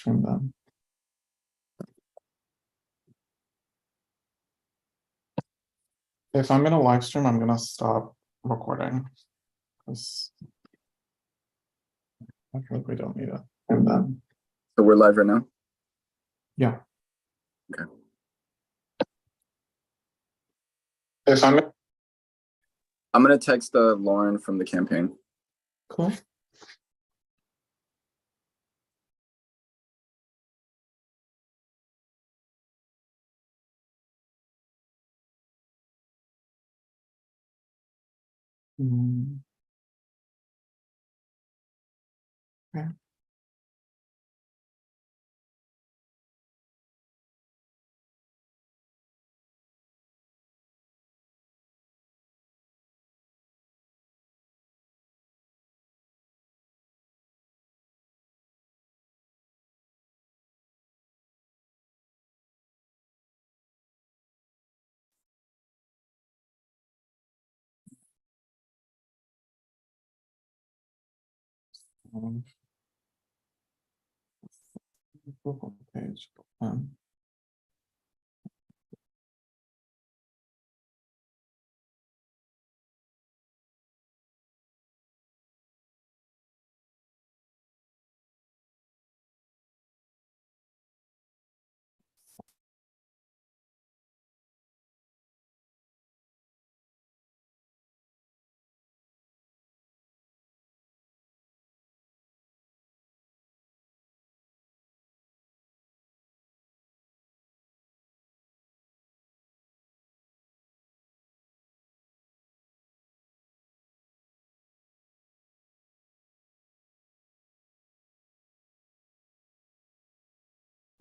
stream them. If I'm gonna live stream, I'm gonna stop recording. Because I feel like we don't need it. And then, So we're live right now? yeah. Okay. If I'm gonna text Lauren from the campaign. cool. Okay. Google page.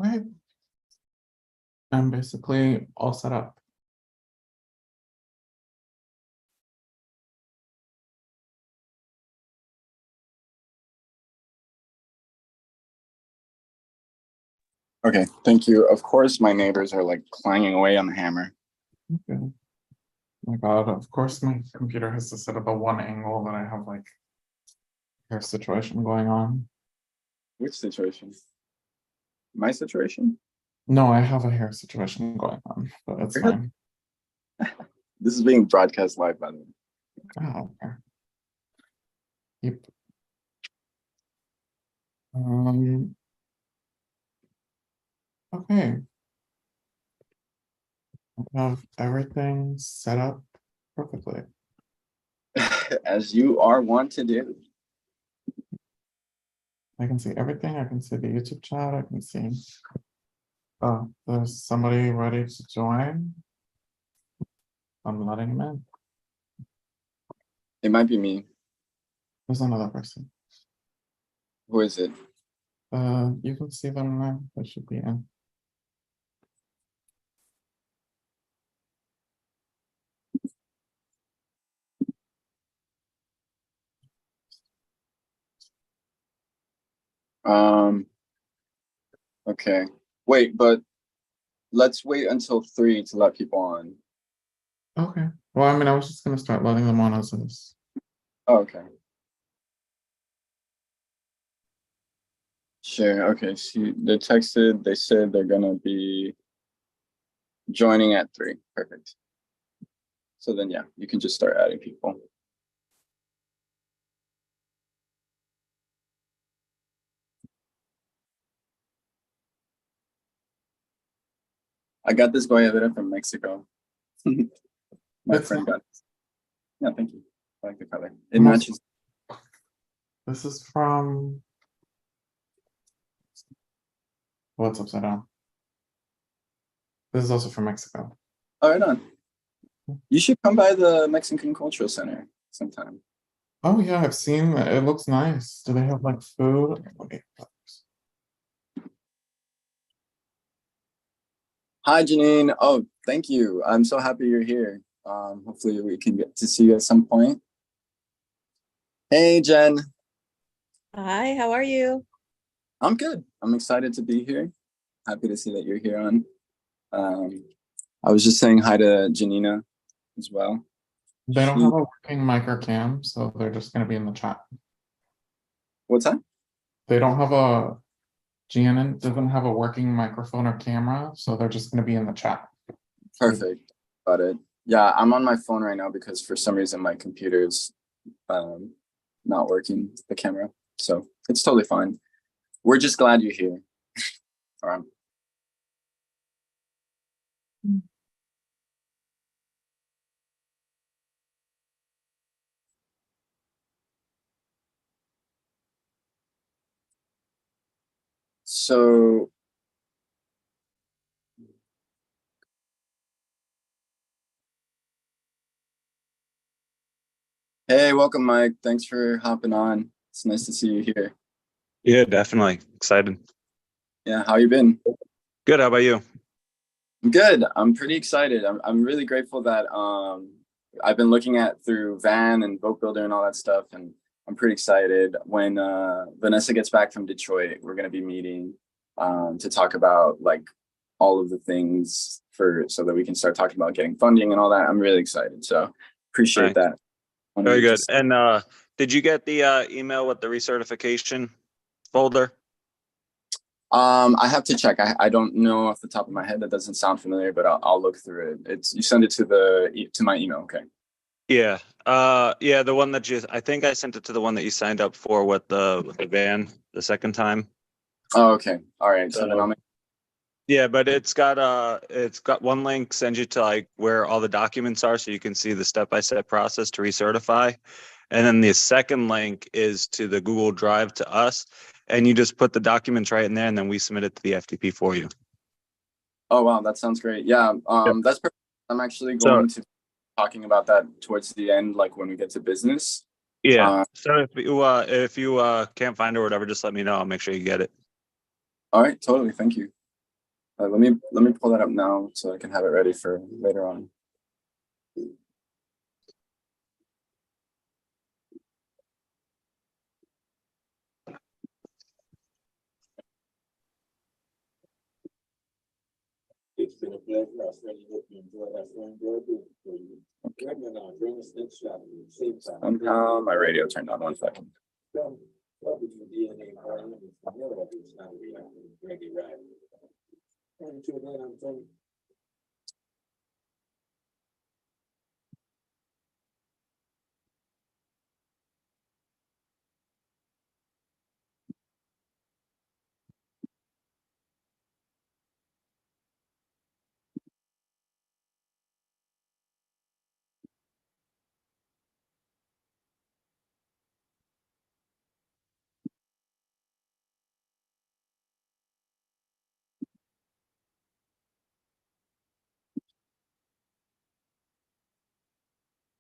Right. I'm basically all set up. Okay, thank you. Of course, my neighbors are like clanging away on the hammer. Okay. My God, of course my computer has to set up a one angle that I have like hair situation going on. Which situation? My situation? No, I have a hair situation going on, but it's fine. This is being broadcast live, by the way. Oh, okay. Yep. Okay. I have everything set up perfectly. As you are wont to do. I can see everything. I can see the YouTube chat. I can see. Oh, there's somebody ready to join. I'm letting him in. It might be me. There's another person. Who is it? You can see them now. They should be in. Okay. Wait, but let's wait until 3 to let people on. Okay. Well, I mean, I was just gonna start letting them on as is. Oh, okay. Sure. Okay. See, they texted. They said they're gonna be joining at 3. Perfect. So then, yeah, you can just start adding people. I got this guayabera from Mexico. My friend got it. Yeah, thank you. I like the color. It matches. This is from. What's upside down? This is also from Mexico. Oh, right on. You should come by the Mexican Cultural Center sometime. Oh yeah, I've seen it. It looks nice. Do they have like food? Okay. Hi, Janine. Oh, thank you. I'm so happy you're here. Hopefully we can get to see you at some point. Hey, Jen. Hi, how are you? I'm good. I'm excited to be here. Happy to see that you're here on. I was just saying hi to Janina as well. They don't have a working mic or cam, so they're just going to be in the chat. What's that? They don't have a Shannon doesn't have a working microphone or camera, so they're just gonna be in the chat. Perfect. Got it. Yeah, I'm on my phone right now because for some reason my computer's not working, the camera. So it's totally fine. We're just glad you're here. All right. So hey, welcome, Mike. Thanks for hopping on. It's nice to see you here. Yeah, definitely. Excited. Yeah, how you been? Good. How about you? Good. I'm pretty excited. I'm really grateful that I've been looking at through Van and Boat Builder and all that stuff, and I'm pretty excited. When Vanessa gets back from Detroit, we're gonna be meeting to talk about like all of the things so that we can start talking about getting funding and all that. I'm really excited. So appreciate Nice. that. Very good. And did you get the email with the recertification folder? I have to check. I don't know off the top of my head. That doesn't sound familiar, but I'll look through it. You send it to my email. Okay. Yeah. Yeah, the one that I think I sent it to the one that you signed up for with the van the second time. Oh, okay. All right. So then I'll make. Yeah, but it's got one link sends you to like where all the documents are, so you can see the step-by-step process to recertify. And then the second link is to the Google Drive to us, and you just put the documents right in there, and then we submit it to the FTP for you. Oh wow, that sounds great. Yeah. That's perfect. I'm actually going to be talking about that towards the end, like when we get to business. Yeah. So if you can't find it or whatever, just let me know. I'll make sure you get it. All right. Totally. Thank you. Let me pull that up now so I can have it ready for later on. It's been a pleasure. I certainly hope you enjoyed that. Somehow my radio turned on. 1 second.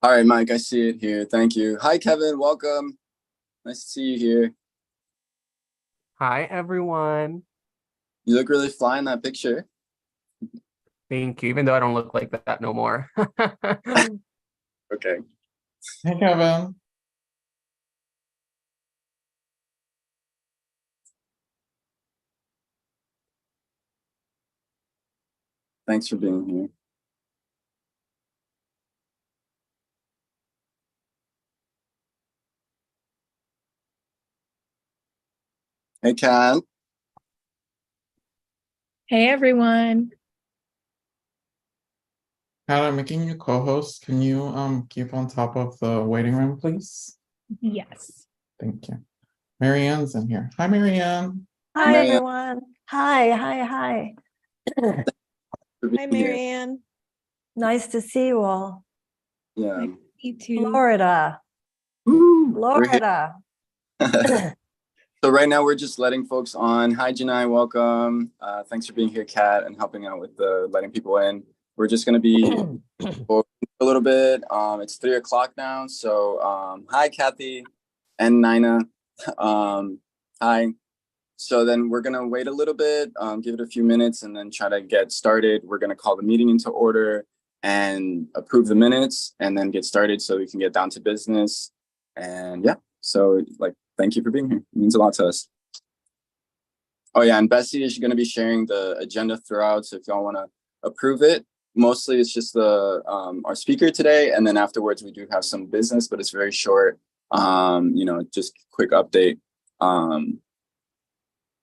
All right, Mike, I see it here. Thank you. Hi, Kevin. Welcome. Nice to see you here. Hi, everyone. You look really fly in that picture. Thank you, even though I don't look like that no more. Okay. Hey, Kevin. Thanks for being here. Hey, Kat. Hey, everyone. Kat, I'm making you co-host. Can you keep on top of the waiting room, please? Yes. Thank you. Marianne's in here. Hi, Marianne. Hi, Marianne. everyone. Hi. For being Hi, here. Marianne. Nice to see you all. Yeah. You too. Florida. Woo, we're here. Florida. So right now we're just letting folks on. Hi, Janai, welcome. Thanks for being here, Kat, and helping out with the letting people in. We're just gonna be a little bit. It's 3 o'clock now. So hi, Kathy and Nina. Hi. So then we're gonna wait a little bit, give it a few minutes, and then try to get started. We're gonna call the meeting into order and approve the minutes, and then get started so we can get down to business. And yeah, so like, thank you for being here. It means a lot to us. Oh yeah, and Bessie is gonna be sharing the agenda throughout. So if y'all wanna approve it, mostly it's just our speaker today, and then afterwards we do have some business, but it's very short. Just quick update.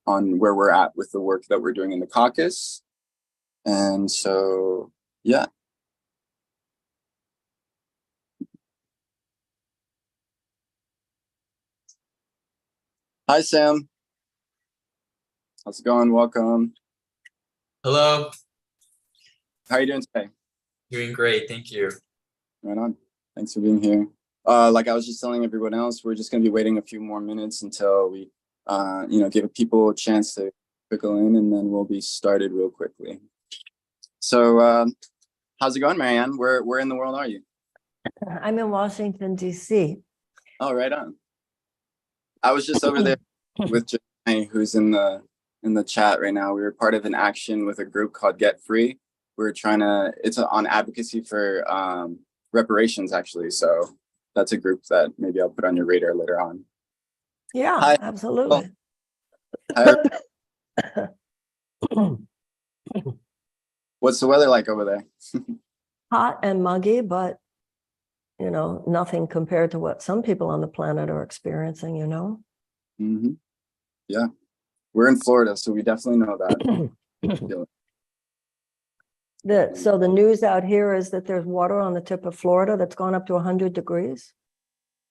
on where we're at with the work that we're doing in the caucus. And so, yeah. Hi, Sam. How's it going? Welcome. Hello, How are you doing today? doing great, thank you. Right on. Thanks for being here. Like I was just telling everyone else, we're just going to be waiting a few more minutes until we, give people a chance to trickle in, and then we'll be started real quickly. So, how's it going, Marianne? Where in the world are you? I'm in Washington, D.C. Oh, right on. I was just over there with Janae, who's in the chat right now. We were part of an action with a group called Get Free. We're trying to, it's on advocacy for reparations, actually. So that's a group that maybe I'll put on your radar later on. Yeah, Hi. absolutely. Hi. What's the weather like over there? Hot and muggy, but nothing compared to what some people on the planet are experiencing, Mm-hmm. Yeah, we're in Florida, so we definitely know that. So the news out here is that there's water on the tip of Florida that's gone up to 100 degrees.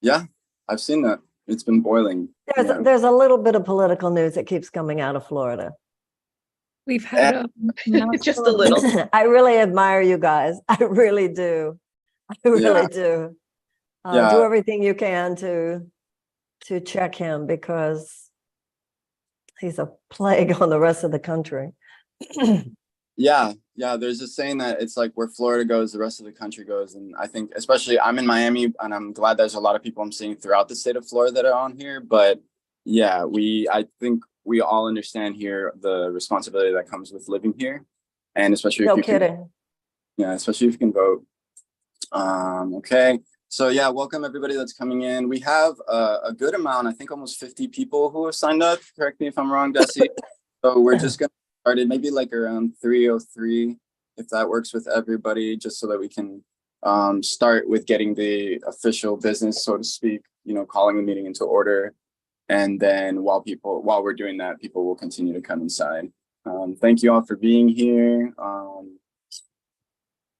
Yeah, I've seen that. It's been boiling. There's a little bit of political news that keeps coming out of Florida. We've had Just a little. I really admire you guys. I really do. I really do. Do everything you can to check him, because he's a plague on the rest of the country. Yeah. There's a saying that it's like where Florida goes, the rest of the country goes. And I think, especially, I'm in Miami, and I'm glad there's a lot of people I'm seeing throughout the state of Florida that are on here. But yeah, I think we all understand here the responsibility that comes with living here, and especially if No you kidding. especially if you can vote. Okay. So yeah, welcome everybody that's coming in. We have a good amount, I think almost 50 people who have signed up. Correct me if I'm wrong, Bessie. So we're just going to start it maybe like around 3:03, if that works with everybody, just so that we can start with getting the official business, so to speak, calling the meeting into order. And then while we're doing that, people will continue to come inside. Thank you all for being here. Let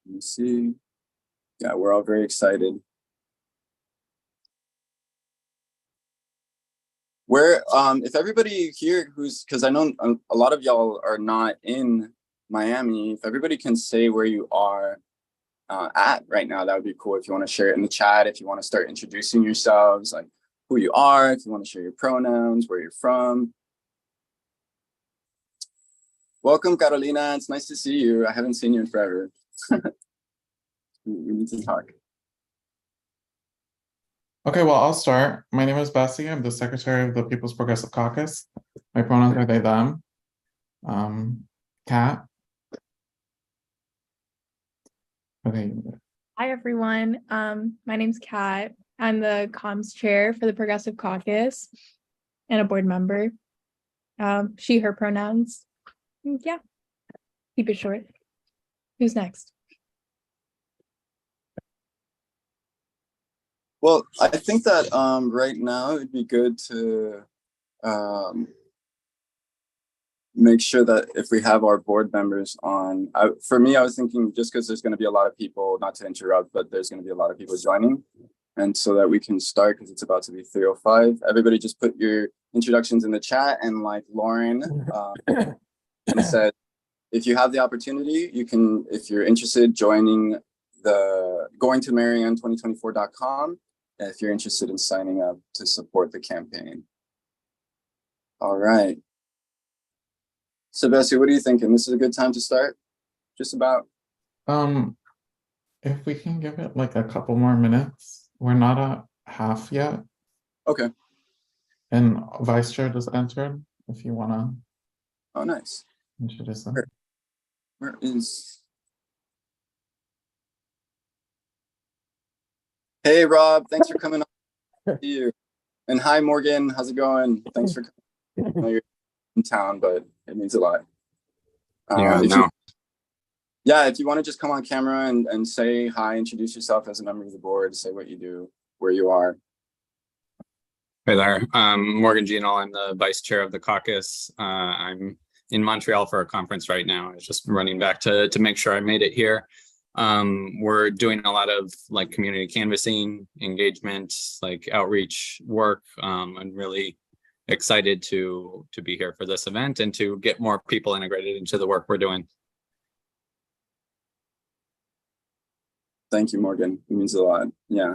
me see. Yeah, we're all very excited. If everybody here because I know a lot of y'all are not in Miami, if everybody can say where you are at right now, that would be cool. If you want to share it in the chat, if you want to start introducing yourselves, like who you are, if you want to share your pronouns, where you're from. Welcome, Carolina. It's nice to see you. I haven't seen you in forever. We need to talk. Okay, well, I'll start. My name is Bessie. I'm the secretary of the People's Progressive Caucus. My pronouns are they, them. Kat. Okay. Hi, everyone. My name's Kat. I'm the comms chair for the Progressive Caucus and a board member. She, her pronouns. Yeah, keep it short. Who's next? Well, I think that right now it'd be good to make sure that if we have our board members on, for me, I was thinking just because there's going to be a lot of people, not to interrupt, but there's going to be a lot of people joining. And so that we can start, because it's about to be 3:05. Everybody just put your introductions in the chat, and like Lauren said, if you have the opportunity, you can, if you're interested, going to marianne2024.com. If you're interested in signing up to support the campaign. All right. So Bessie, what are you thinking? This is a good time to start? Just about. If we can give it like a couple more minutes. We're not at half yet. Okay. And Vice Chair just entered, if you want to. Oh, nice. Introduce them. Where is... Hey, Rob, thanks for coming on. See you. And hi, Morgan. How's it going? Thanks for coming. I know you're in town, but it means a lot. If you want to just come on camera and say hi, introduce yourself as a member of the board, say what you do, where you are. Hi there. Morgan Gino. I'm the vice chair of the caucus. I'm in Montreal for a conference right now. I was just running back to make sure I made it here. We're doing a lot of like community canvassing, engagement, like outreach work. I'm really excited to be here for this event and to get more people integrated into the work we're doing. Thank you, Morgan. It means a lot. Yeah.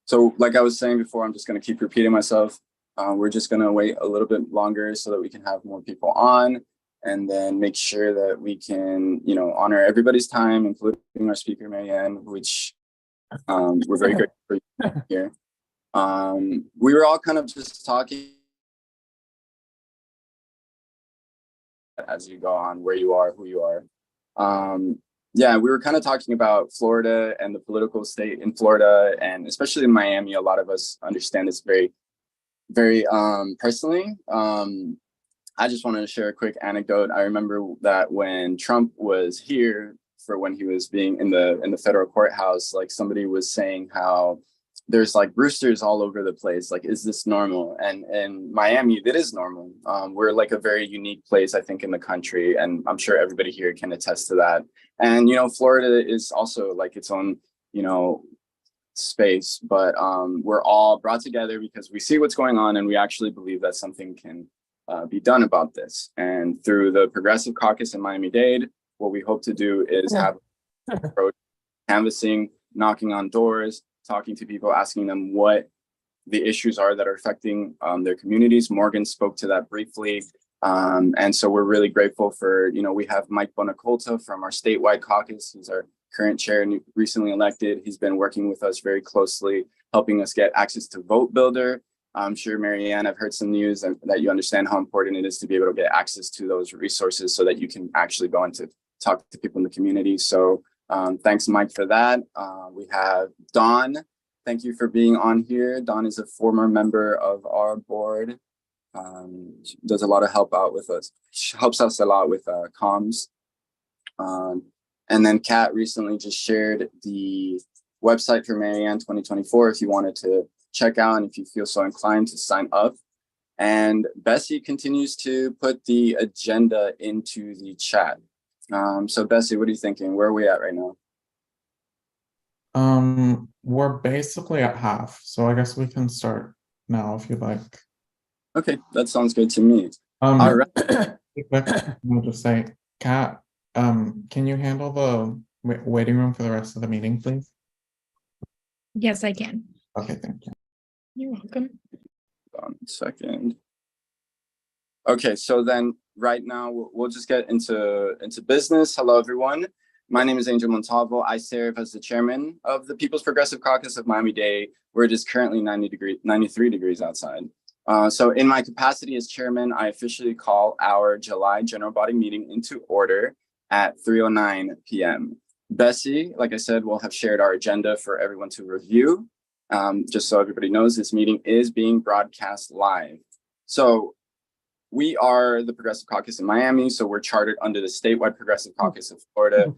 So like I was saying before, I'm just going to keep repeating myself. We're just going to wait a little bit longer so that we can have more people on and then make sure that we can, you know, honor everybody's time, including our speaker, Marianne, which we're very grateful for you here. We were all kind of just talking as you go on, where you are, who you are. Yeah, we were kind of talking about Florida and the political state in Florida, and especially in Miami. A lot of us understand this very, very personally. I just wanted to share a quick anecdote. I remember that when Trump was here for when he was being in the federal courthouse, like somebody was saying how there's like roosters all over the place. Like, is this normal? And in Miami, that is normal. We're like a very unique place, I think, in the country. And I'm sure everybody here can attest to that. And, you know, Florida is also like its own, you know, space, but we're all brought together because we see what's going on and we actually believe that something can be done about this. And through the Progressive Caucus in Miami-Dade, what we hope to do is have canvassing, knocking on doors, talking to people, asking them what the issues are that are affecting their communities. Morgan spoke to that briefly. And so we're really grateful for, you know, we have Mike Bonacolta from our statewide caucus. He's our current chair and recently elected. He's been working with us very closely, helping us get access to Vote Builder. I'm sure, Marianne, I've heard some news that you understand how important it is to be able to get access to those resources so that you can actually go and to talk to people in the community. So thanks, Mike, for that. We have Dawn. Thank you for being on here. Dawn is a former member of our board. She does a lot of help out with us. She helps us a lot with comms. And then Kat recently just shared the website for Marianne 2024 if you wanted to check out and if you feel so inclined to sign up. And Bessie continues to put the agenda into the chat. So Bessie, what are you thinking? Where are we at right now? We're basically at half, so I guess we can start now if you'd like. Okay, that sounds good to me. All right. I'll just say, Kat, can you handle the waiting room for the rest of the meeting, please? Yes, I can. Okay, thank you. You're welcome. Hold on a second. Okay, so then right now we'll just get into business. Hello, everyone. My name is Angel Montalvo. I serve as the chairman of the People's Progressive Caucus of Miami-Dade, where it is currently 93 degrees outside. So in my capacity as chairman, I officially call our July general body meeting into order at 3:09 p.m. Bessie, like I said, will have shared our agenda for everyone to review. Just so everybody knows, this meeting is being broadcast live. So we are the Progressive Caucus in Miami, so we're chartered under the statewide Progressive Caucus of Florida,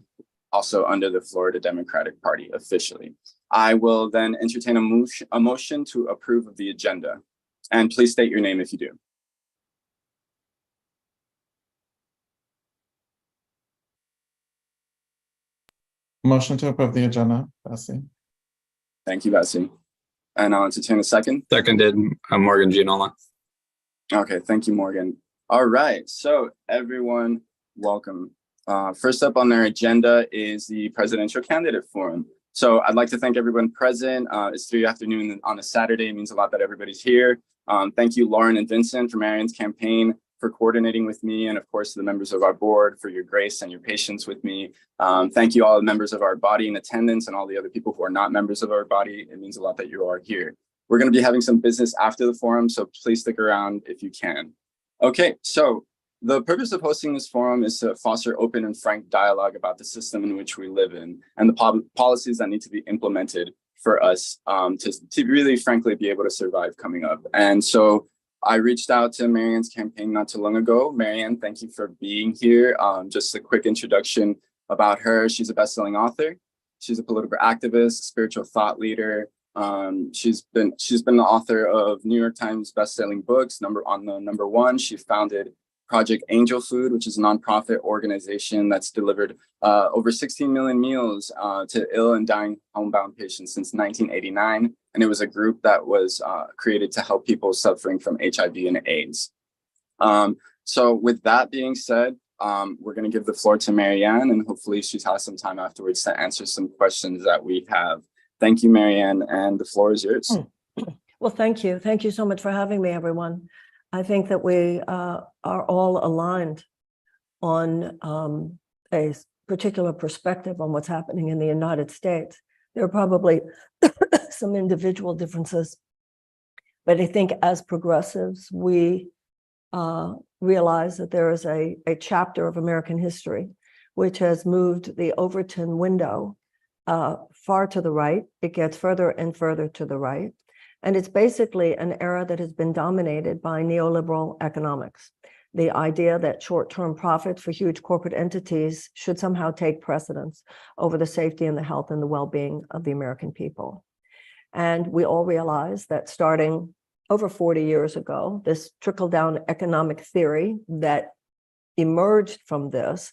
also under the Florida Democratic Party officially. I will then entertain a motion to approve of the agenda. And please state your name if you do. Motion to approve the agenda, Bessie. Thank you, Bessie. And I'll entertain a second. Seconded, Morgan Gianola. Okay, thank you, Morgan. All right, so everyone, welcome. First up on their agenda is the Presidential Candidate Forum. So I'd like to thank everyone present. It's 3 afternoon on a Saturday. It means a lot that everybody's here. Thank you, Lauren and Vincent, from Marion's campaign for coordinating with me, and of course, the members of our board for your grace and your patience with me. Thank you all the members of our body in attendance and all the other people who are not members of our body. It means a lot that you are here. We're going to be having some business after the forum, so please stick around if you can. Okay, so the purpose of hosting this forum is to foster open and frank dialogue about the system in which we live in and the policies that need to be implemented for us to really, frankly, be able to survive coming up. And so I reached out to Marianne's campaign not too long ago. Marianne, thank you for being here. Just a quick introduction about her. She's a best-selling author. She's a political activist, spiritual thought leader. She's been the author of New York Times bestselling books. Number one, she founded Project Angel Food, which is a nonprofit organization that's delivered over 16 million meals to ill and dying homebound patients since 1989. And it was a group that was created to help people suffering from HIV and AIDS. So with that being said, we're going to give the floor to Marianne, and hopefully she has some time afterwards to answer some questions that we have. Thank you, Marianne, and the floor is yours. Well, thank you. Thank you so much for having me, everyone. I think that we are all aligned on a particular perspective on what's happening in the United States. There are probably some individual differences, but I think as progressives, we realize that there is a chapter of American history which has moved the Overton window far to the right. It gets further and further to the right. And it's basically an era that has been dominated by neoliberal economics. The idea that short-term profit for huge corporate entities should somehow take precedence over the safety and the health and the well-being of the American people. And we all realize that starting over 40 years ago, this trickle-down economic theory that emerged from this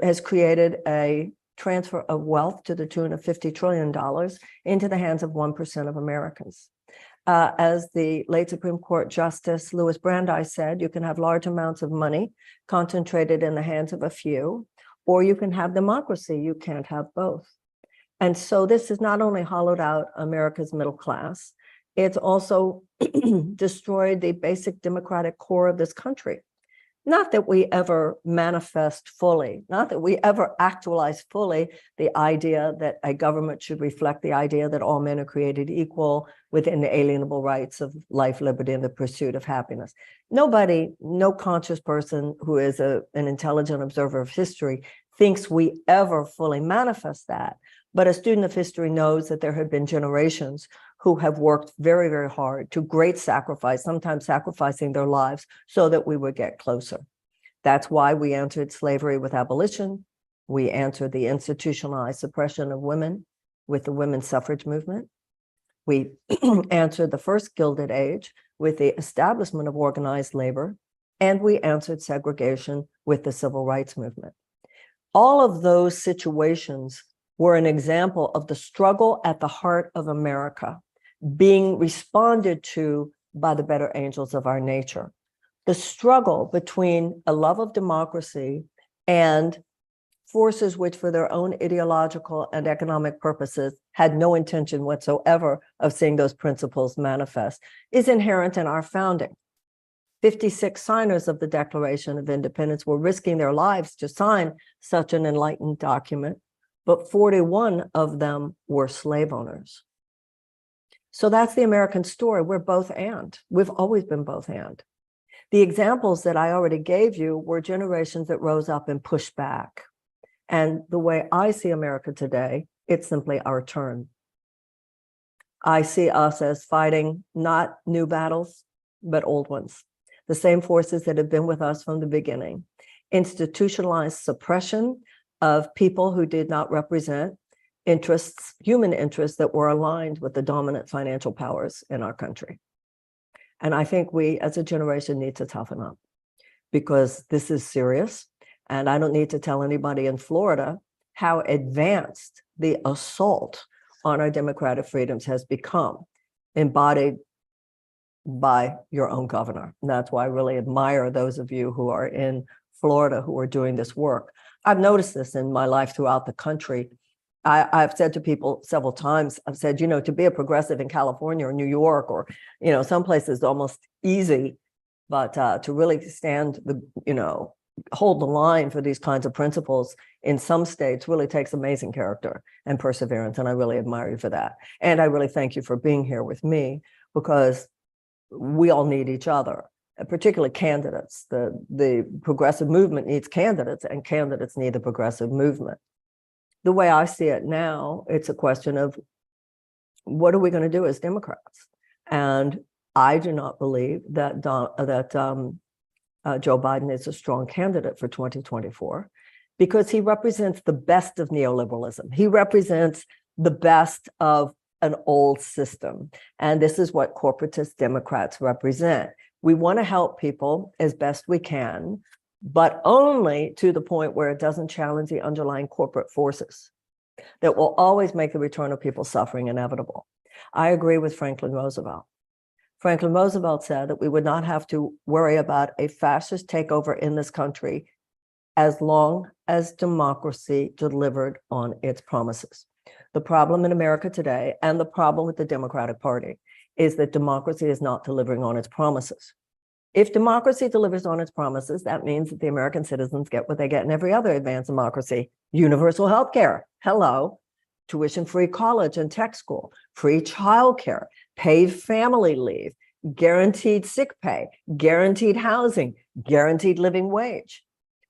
has created a transfer of wealth to the tune of $50 trillion into the hands of 1% of Americans. As the late Supreme Court Justice Louis Brandeis said, you can have large amounts of money concentrated in the hands of a few, or you can have democracy. You can't have both. And so this has not only hollowed out America's middle class, it's also destroyed the basic democratic core of this country. Not that we ever manifest fully, not that we ever actualize fully the idea that a government should reflect the idea that all men are created equal with inalienable rights of life, liberty, and the pursuit of happiness. Nobody, no conscious person who is an intelligent observer of history thinks we ever fully manifest that. But a student of history knows that there have been generations who have worked very, very hard to great sacrifice, sometimes sacrificing their lives so that we would get closer. That's why we answered slavery with abolition. We answered the institutionalized suppression of women with the women's suffrage movement. We answered the first Gilded Age with the establishment of organized labor, and we answered segregation with the civil rights movement. All of those situations were an example of the struggle at the heart of America being responded to by the better angels of our nature. The struggle between a love of democracy and forces which for their own ideological and economic purposes had no intention whatsoever of seeing those principles manifest is inherent in our founding. 56 signers of the Declaration of Independence were risking their lives to sign such an enlightened document, but 41 of them were slave owners. So that's the American story. We're both and. We've always been both and. The examples that I already gave you were generations that rose up and pushed back. And the way I see America today, it's simply our turn. I see us as fighting not new battles, but old ones. The same forces that have been with us from the beginning. Institutionalized suppression of people who did not represent interests, human interests that were aligned with the dominant financial powers in our country. And I think we as a generation need to toughen up because this is serious. And I don't need to tell anybody in Florida how advanced the assault on our democratic freedoms has become, embodied by your own governor. And that's why I really admire those of you who are in Florida who are doing this work. I've noticed this in my life throughout the country. I've said to people several times, I've said, you know, to be a progressive in California or New York or, you know, some places almost easy, but to really stand the, you know, hold the line for these kinds of principles in some states really takes amazing character and perseverance. And I really admire you for that. And I really thank you for being here with me because we all need each other, particularly candidates. The progressive movement needs candidates and candidates need the progressive movement. The way I see it now, it's a question of what are we going to do as Democrats? And I do not believe that Joe Biden is a strong candidate for 2024 because he represents the best of neoliberalism. He represents the best of an old system. And this is what corporatist Democrats represent. We want to help people as best we can, but only to the point where it doesn't challenge the underlying corporate forces that will always make the return of people suffering inevitable. I agree with Franklin Roosevelt. Franklin Roosevelt said that we would not have to worry about a fascist takeover in this country as long as democracy delivered on its promises. The problem in America today, and the problem with the Democratic Party, is that democracy is not delivering on its promises. If democracy delivers on its promises, that means that the American citizens get what they get in every other advanced democracy: universal health care, hello, tuition-free college and tech school, free childcare, paid family leave, guaranteed sick pay, guaranteed housing, guaranteed living wage.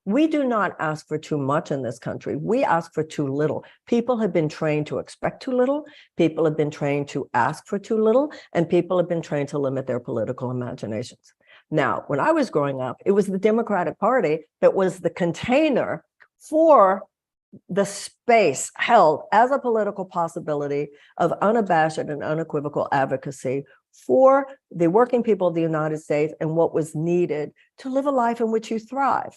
We do not ask for too much in this country. We ask for too little. People have been trained to expect too little. People have been trained to ask for too little, and people have been trained to limit their political imaginations. Now, when I was growing up, it was the Democratic Party that was the container for the space held as a political possibility of unabashed and unequivocal advocacy for the working people of the United States and what was needed to live a life in which you thrive.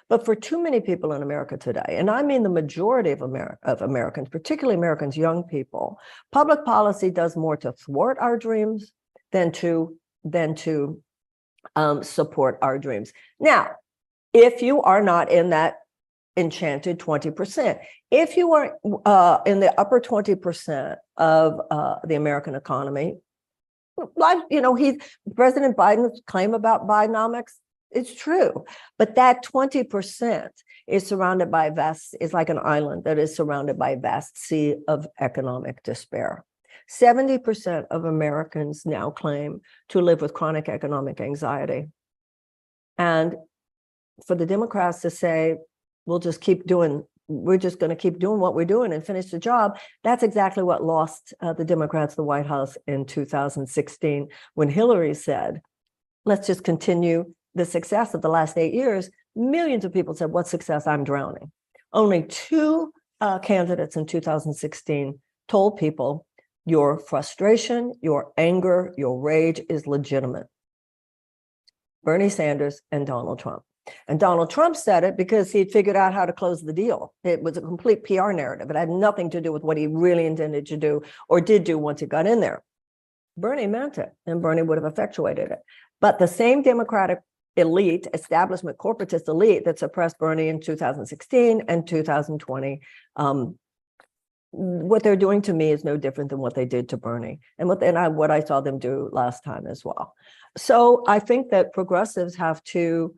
But for too many people in America today, and I mean the majority of Americans, particularly Americans, young people, public policy does more to thwart our dreams than to support our dreams. Now, if you are not in that enchanted 20%, if you are in the upper 20% of the American economy, like, President Biden's claim about Bidenomics, it's true, but that 20% is surrounded by is like an island that is surrounded by a vast sea of economic despair. 70% of Americans now claim to live with chronic economic anxiety. And for the Democrats to say, we're just going to keep doing what we're doing and finish the job, that's exactly what lost the Democrats the White House in 2016, when Hillary said, let's just continue the success of the last 8 years. Millions of people said, what success? I'm drowning. Only 2 candidates in 2016 told people, your frustration, your anger, your rage is legitimate. Bernie Sanders and Donald Trump. And Donald Trump said it because he'd figured out how to close the deal. It was a complete PR narrative. It had nothing to do with what he really intended to do or did do once he got in there. Bernie meant it, and Bernie would have effectuated it. But the same Democratic elite, establishment, corporatist elite that suppressed Bernie in 2016 and 2020, what they're doing to me is no different than what they did to Bernie and what I saw them do last time as well. So I think that progressives have to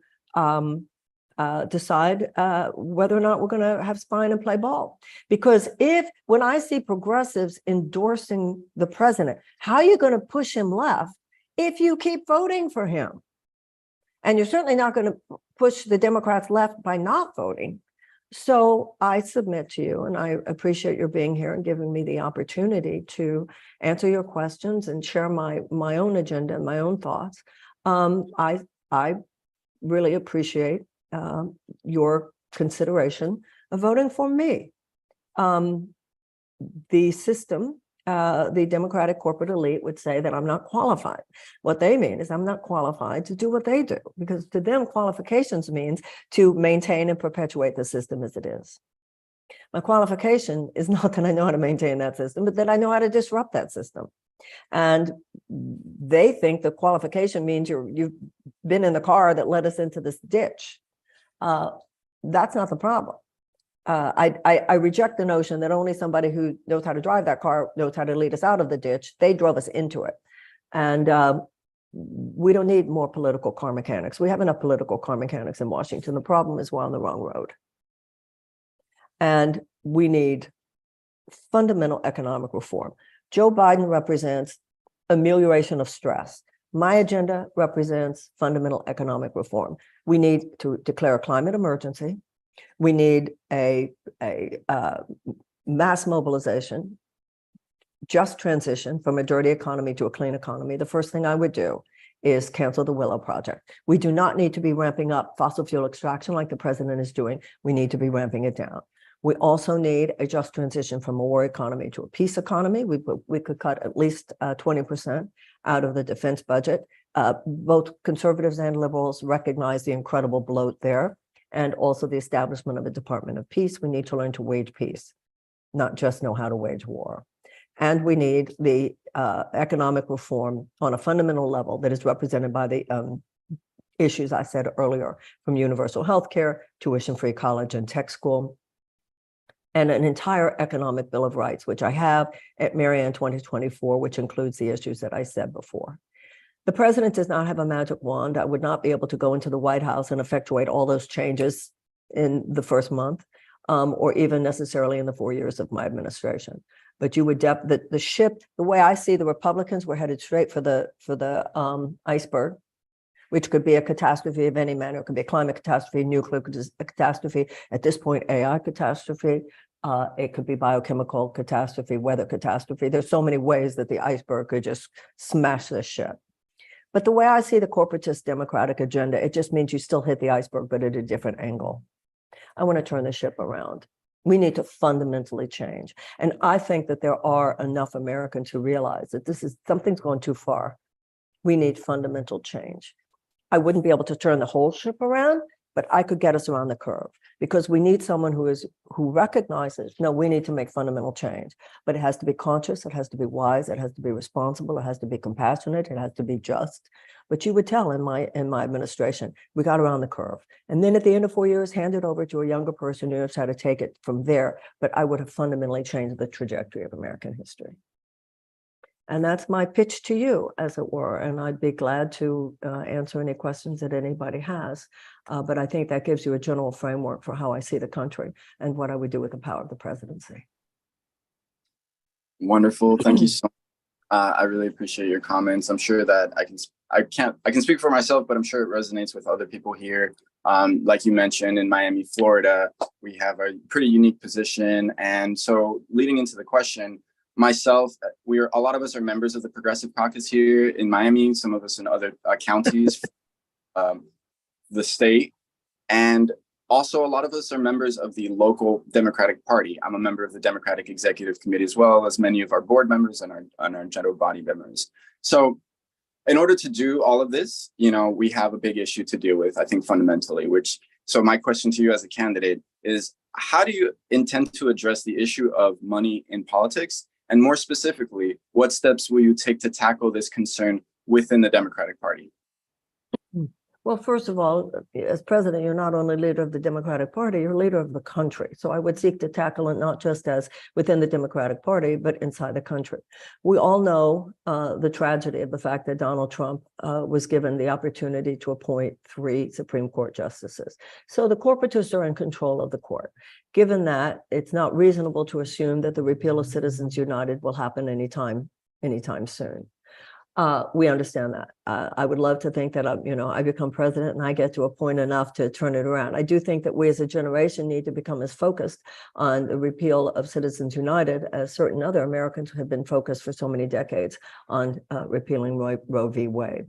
decide whether or not we're going to have spine and play ball. Because when I see progressives endorsing the president, how are you going to push him left if you keep voting for him? And you're certainly not going to push the Democrats left by not voting. So I submit to you, and I appreciate your being here and giving me the opportunity to answer your questions and share my own agenda and my own thoughts. I really appreciate your consideration of voting for me. The system, the Democratic corporate elite would say that I'm not qualified. What they mean is I'm not qualified to do what they do, because to them, qualifications means to maintain and perpetuate the system as it is. My qualification is not that I know how to maintain that system, but that I know how to disrupt that system. And they think the qualification means you've been in the car that led us into this ditch. That's not the problem. I reject the notion that only somebody who knows how to drive that car knows how to lead us out of the ditch. They drove us into it. And we don't need more political car mechanics. We have enough political car mechanics in Washington. The problem is we're on the wrong road. And we need fundamental economic reform. Joe Biden represents amelioration of stress. My agenda represents fundamental economic reform. We need to declare a climate emergency. We need a mass mobilization, just transition from a dirty economy to a clean economy. The first thing I would do is cancel the Willow Project. We do not need to be ramping up fossil fuel extraction like the president is doing. We need to be ramping it down. We also need a just transition from a war economy to a peace economy. We could cut at least 20% out of the defense budget. Both conservatives and liberals recognize the incredible bloat there, and also the establishment of a Department of Peace. We need to learn to wage peace, not just know how to wage war. And we need the economic reform on a fundamental level that is represented by the issues I said earlier, from universal health care, tuition-free college and tech school, and an entire economic bill of rights, which I have at Marianne 2024, which includes the issues that I said before. The president does not have a magic wand. I would not be able to go into the White House and effectuate all those changes in the first month, or even necessarily in the 4 years of my administration. But you would the ship, the way I see the Republicans, were headed straight for the iceberg, which could be a catastrophe of any manner. It could be a climate catastrophe, nuclear catastrophe, at this point, AI catastrophe. It could be biochemical catastrophe, weather catastrophe. There's so many ways that the iceberg could just smash this ship. But the way I see the corporatist democratic agenda, it just means you still hit the iceberg, but at a different angle. I want to turn the ship around. We need to fundamentally change. And I think that there are enough Americans who realize that something's going too far. We need fundamental change. I wouldn't be able to turn the whole ship around, but I could get us around the curve, because we need someone who recognizes, no, we need to make fundamental change, but it has to be conscious, it has to be wise, it has to be responsible, it has to be compassionate, it has to be just. But you would tell in my administration, we got around the curve. And then at the end of 4 years, hand it over to a younger person who knows how to take it from there. But I would have fundamentally changed the trajectory of American history. And that's my pitch to you, as it were. And I'd be glad to answer any questions that anybody has. But I think that gives you a general framework for how I see the country and what I would do with the power of the presidency. Wonderful. Thank you so much. I really appreciate your comments. I'm sure that I can speak for myself, but I'm sure it resonates with other people here. Like you mentioned, in Miami, Florida, we have a pretty unique position. And so leading into the question, myself, a lot of us are members of the Progressive Caucus here in Miami, some of us in other counties, the state, and also a lot of us are members of the local Democratic Party. I'm a member of the Democratic Executive Committee, as well as many of our board members and our general body members. So in order to do all of this, we have a big issue to deal with, I think, fundamentally, so my question to you as a candidate is, how do you intend to address the issue of money in politics? And more specifically, what steps will you take to tackle this concern within the Democratic Party? Well, first of all, as president, you're not only leader of the Democratic Party, you're leader of the country. So I would seek to tackle it not just as within the Democratic Party, but inside the country. We all know the tragedy of the fact that Donald Trump was given the opportunity to appoint 3 Supreme Court justices. So the corporatists are in control of the court. Given that, it's not reasonable to assume that the repeal of Citizens United will happen anytime soon. We understand that. I would love to think that I become president and I get to appoint enough to turn it around. I do think that we as a generation need to become as focused on the repeal of Citizens United as certain other Americans have been focused for so many decades on repealing Roe v. Wade.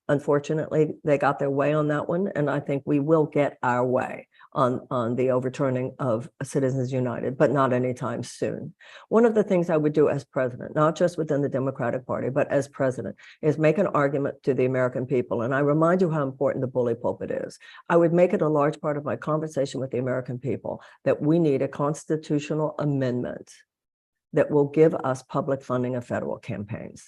Unfortunately, they got their way on that one, and I think we will get our way on the overturning of Citizens United, but not anytime soon. One of the things I would do as president, not just within the Democratic Party, but as president, is make an argument to the American people. And I remind you how important the bully pulpit is. I would make it a large part of my conversation with the American people that we need a constitutional amendment that will give us public funding of federal campaigns,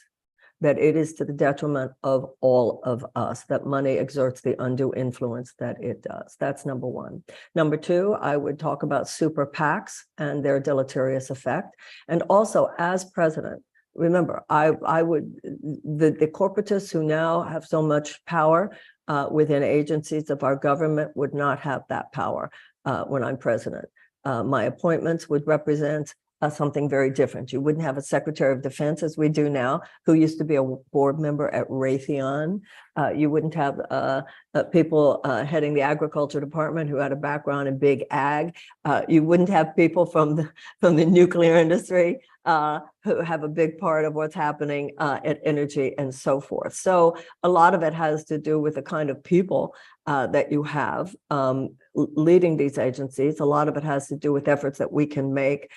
that it is to the detriment of all of us, that money exerts the undue influence that it does. That's number one. Number two, I would talk about super PACs and their deleterious effect. And also, as president, remember, the corporatists who now have so much power within agencies of our government would not have that power when I'm president. My appointments would represent something very different. You wouldn't have a Secretary of Defense, as we do now, who used to be a board member at Raytheon. You wouldn't have people heading the agriculture department who had a background in big ag. You wouldn't have people from the nuclear industry who have a big part of what's happening at energy and so forth. So a lot of it has to do with the kind of people that you have leading these agencies. A lot of it has to do with efforts that we can make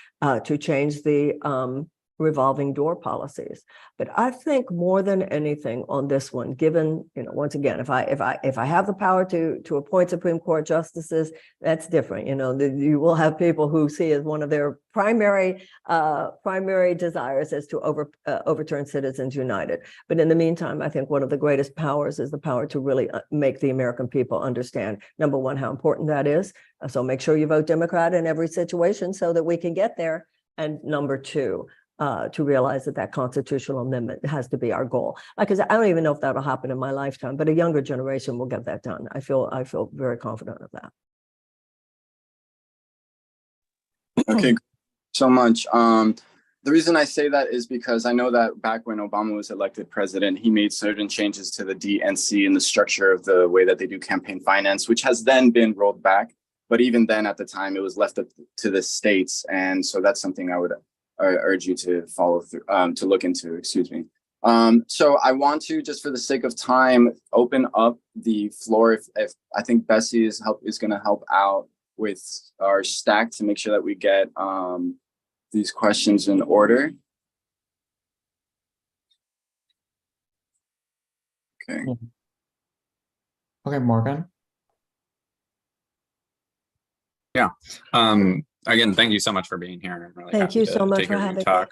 to change the revolving door policies. But I think more than anything on this one, given, once again, if I have the power to appoint Supreme Court justices, that's different. You will have people who see as one of their primary desires is to overturn Citizens United. But in the meantime, I think one of the greatest powers is the power to really make the American people understand, number one, how important that is. So make sure you vote Democrat in every situation so that we can get there. And number two, to realize that constitutional amendment has to be our goal. Like I said, I don't even know if that'll happen in my lifetime, but a younger generation will get that done. I feel very confident of that. Okay, so much. The reason I say that is because I know that back when Obama was elected president, he made certain changes to the DNC and the structure of the way that they do campaign finance, which has then been rolled back. But even then, at the time, it was left up to the states, and so that's something I would urge you to follow through, to look into, excuse me. So I want to, just for the sake of time, open up the floor. If I think Bessie is going to help out with our stack to make sure that we get these questions in order. Okay. Okay, Morgan. Yeah. Again, thank you so much for being here. I'm really thank happy you to so much take for your having talk.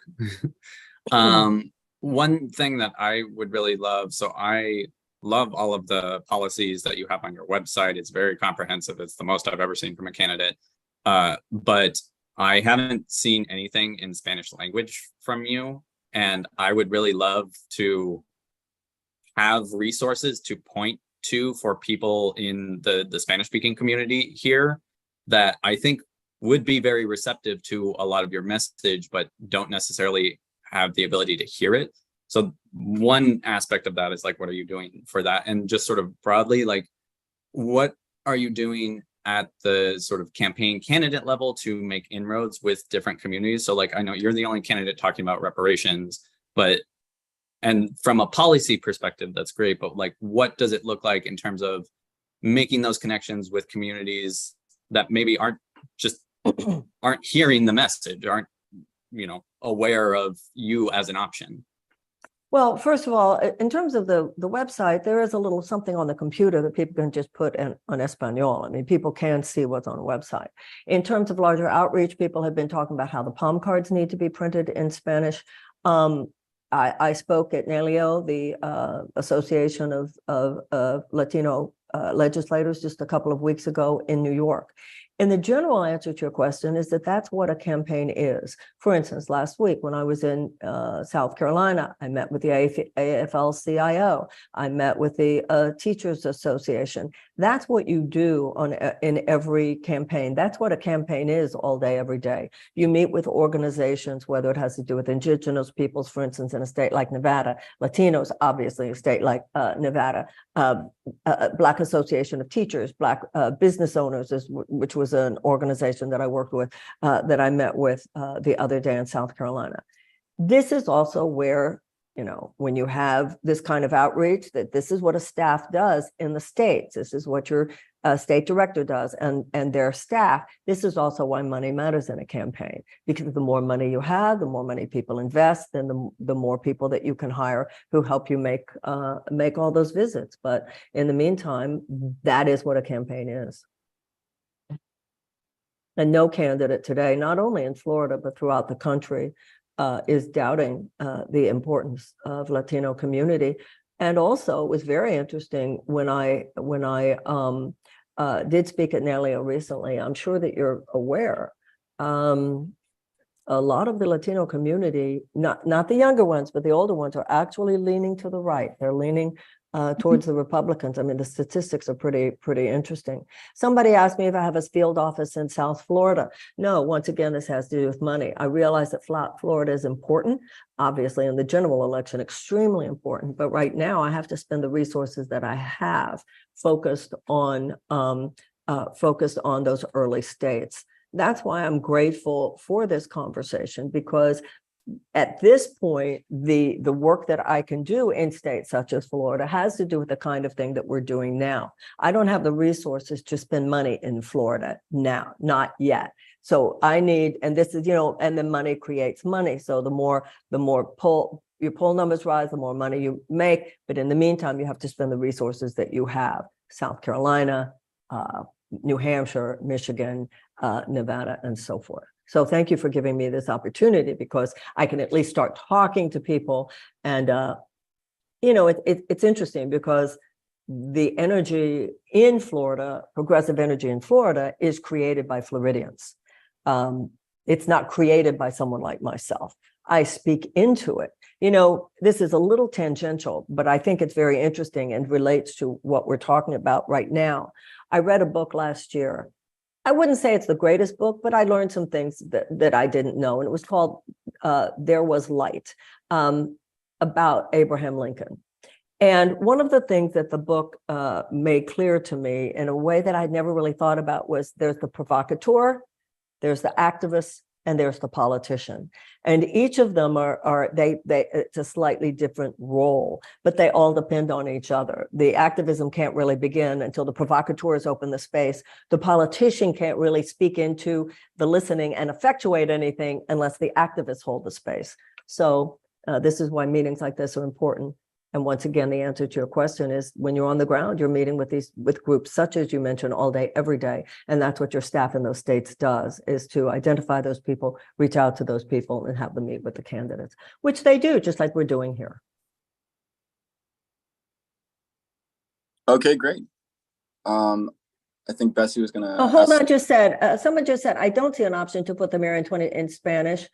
me. One thing that I would really love, so I love all of the policies that you have on your website. It's very comprehensive. It's the most I've ever seen from a candidate. But I haven't seen anything in Spanish language from you. And I would really love to have resources to point to for people in the Spanish speaking community here that I think would be very receptive to a lot of your message, but don't necessarily have the ability to hear it. So one aspect of that is like, what are you doing for that? And just sort of broadly, like, what are you doing at the sort of campaign candidate level to make inroads with different communities? So like, I know you're the only candidate talking about reparations, and from a policy perspective, that's great. But like, what does it look like in terms of making those connections with communities that maybe aren't hearing the message, aren't, aware of you as an option? Well, first of all, in terms of the website, there is a little something on the computer that people can just put on Espanol. I mean, people can see what's on the website. In terms of larger outreach, people have been talking about how the palm cards need to be printed in Spanish. I spoke at NELIO, the Association of Latino Legislators, just a couple of weeks ago in New York. And the general answer to your question is that that's what a campaign is. For instance, last week when I was in South Carolina, I met with the AFL-CIO. I met with the Teachers Association. That's what you do in every campaign. That's what a campaign is all day, every day. You meet with organizations, whether it has to do with indigenous peoples, for instance, in a state like Nevada, Latinos, obviously, a state like Nevada, Black Association of Teachers, Black Business Owners, which was an organization that I worked with, that I met with the other day in South Carolina. This is also where, when you have this kind of outreach, that this is what a staff does in the states. This is what your state director does and their staff. This is also why money matters in a campaign, because the more money you have, the more money people invest, and the more people that you can hire who help you make all those visits. But in the meantime, that is what a campaign is. And no candidate today, not only in Florida, but throughout the country, is doubting the importance of Latino community. And also, it was very interesting when I did speak at NELIO recently. I'm sure that you're aware, a lot of the Latino community, not the younger ones, but the older ones, are actually leaning to the right. They're leaning towards the Republicans. I mean, the statistics are pretty interesting. Somebody asked me if I have a field office in South Florida. No, once again, this has to do with money. I realize that Florida is important, obviously, in the general election, extremely important. But right now, I have to spend the resources that I have focused on those early states. That's why I'm grateful for this conversation, because at this point, the work that I can do in states such as Florida has to do with the kind of thing that we're doing now. I don't have the resources to spend money in Florida now, not yet. So I need, and this is, and then money creates money. So the more your poll numbers rise, the more money you make. But in the meantime, you have to spend the resources that you have. South Carolina, New Hampshire, Michigan, Nevada, and so forth. So thank you for giving me this opportunity, because I can at least start talking to people. And, it's interesting because the energy in Florida, progressive energy in Florida, is created by Floridians. It's not created by someone like myself. I speak into it. This is a little tangential, but I think it's very interesting and relates to what we're talking about right now. I read a book last year. I wouldn't say it's the greatest book, but I learned some things that I didn't know. And it was called There Was Light, about Abraham Lincoln. And one of the things that the book made clear to me in a way that I'd never really thought about was there's the provocateur, there's the activist, and there's the politician. And each of them it's a slightly different role, but they all depend on each other. The activism can't really begin until the provocateurs open the space. The politician can't really speak into the listening and effectuate anything unless the activists hold the space. So this is why meetings like this are important. And once again, the answer to your question is when you're on the ground, you're meeting with groups such as you mentioned all day, every day. And that's what your staff in those states does, is to identify those people, reach out to those people, and have them meet with the candidates, which they do, just like we're doing here. Okay, great. I think Bessie was gonna. Oh, hold on, just said, someone just said, I don't see an option to put the mayor in Spanish.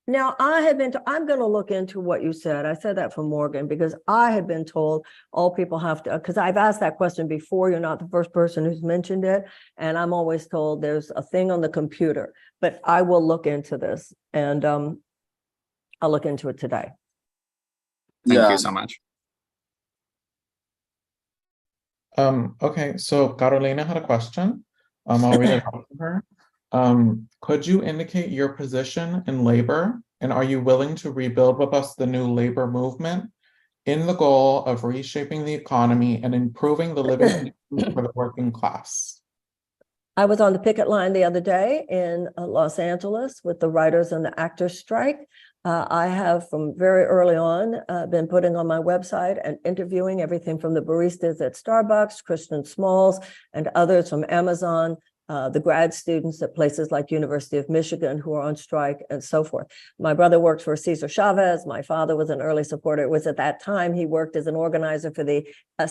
Now, I'm going to look into what you said. I said that for Morgan, because I had been told all people have to, because I've asked that question before. You're not the first person who's mentioned it. And I'm always told there's a thing on the computer, but I will look into this, and I'll look into it today. Thank you so much. Okay, so Carolina had a question. I'll read it out to her. Could you indicate your position in labor, and are you willing to rebuild with us the new labor movement in the goal of reshaping the economy and improving the living for the working class? I was on the picket line the other day in Los Angeles with the writers and the actors strike. I have from very early on been putting on my website and interviewing everything from the baristas at Starbucks, Christian Smalls, and others from Amazon, the grad students at places like University of Michigan who are on strike, and so forth. My brother worked for Cesar Chavez. My father was an early supporter. It was at that time he worked as an organizer for the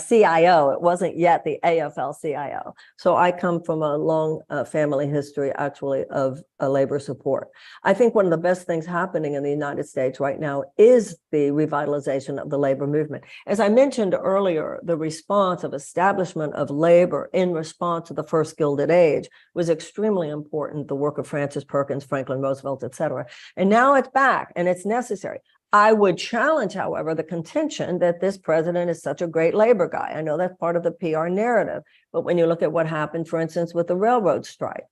CIO. It wasn't yet the AFL-CIO. So I come from a long family history, actually, of labor support. I think one of the best things happening in the United States right now is the revitalization of the labor movement. As I mentioned earlier, the response of establishment of labor in response to the first Gilded Age was extremely important, the work of Francis Perkins, Franklin Roosevelt, et cetera. And now it's back and it's necessary. I would challenge, however, the contention that this president is such a great labor guy. I know that's part of the PR narrative, but when you look at what happened, for instance, with the railroad strike,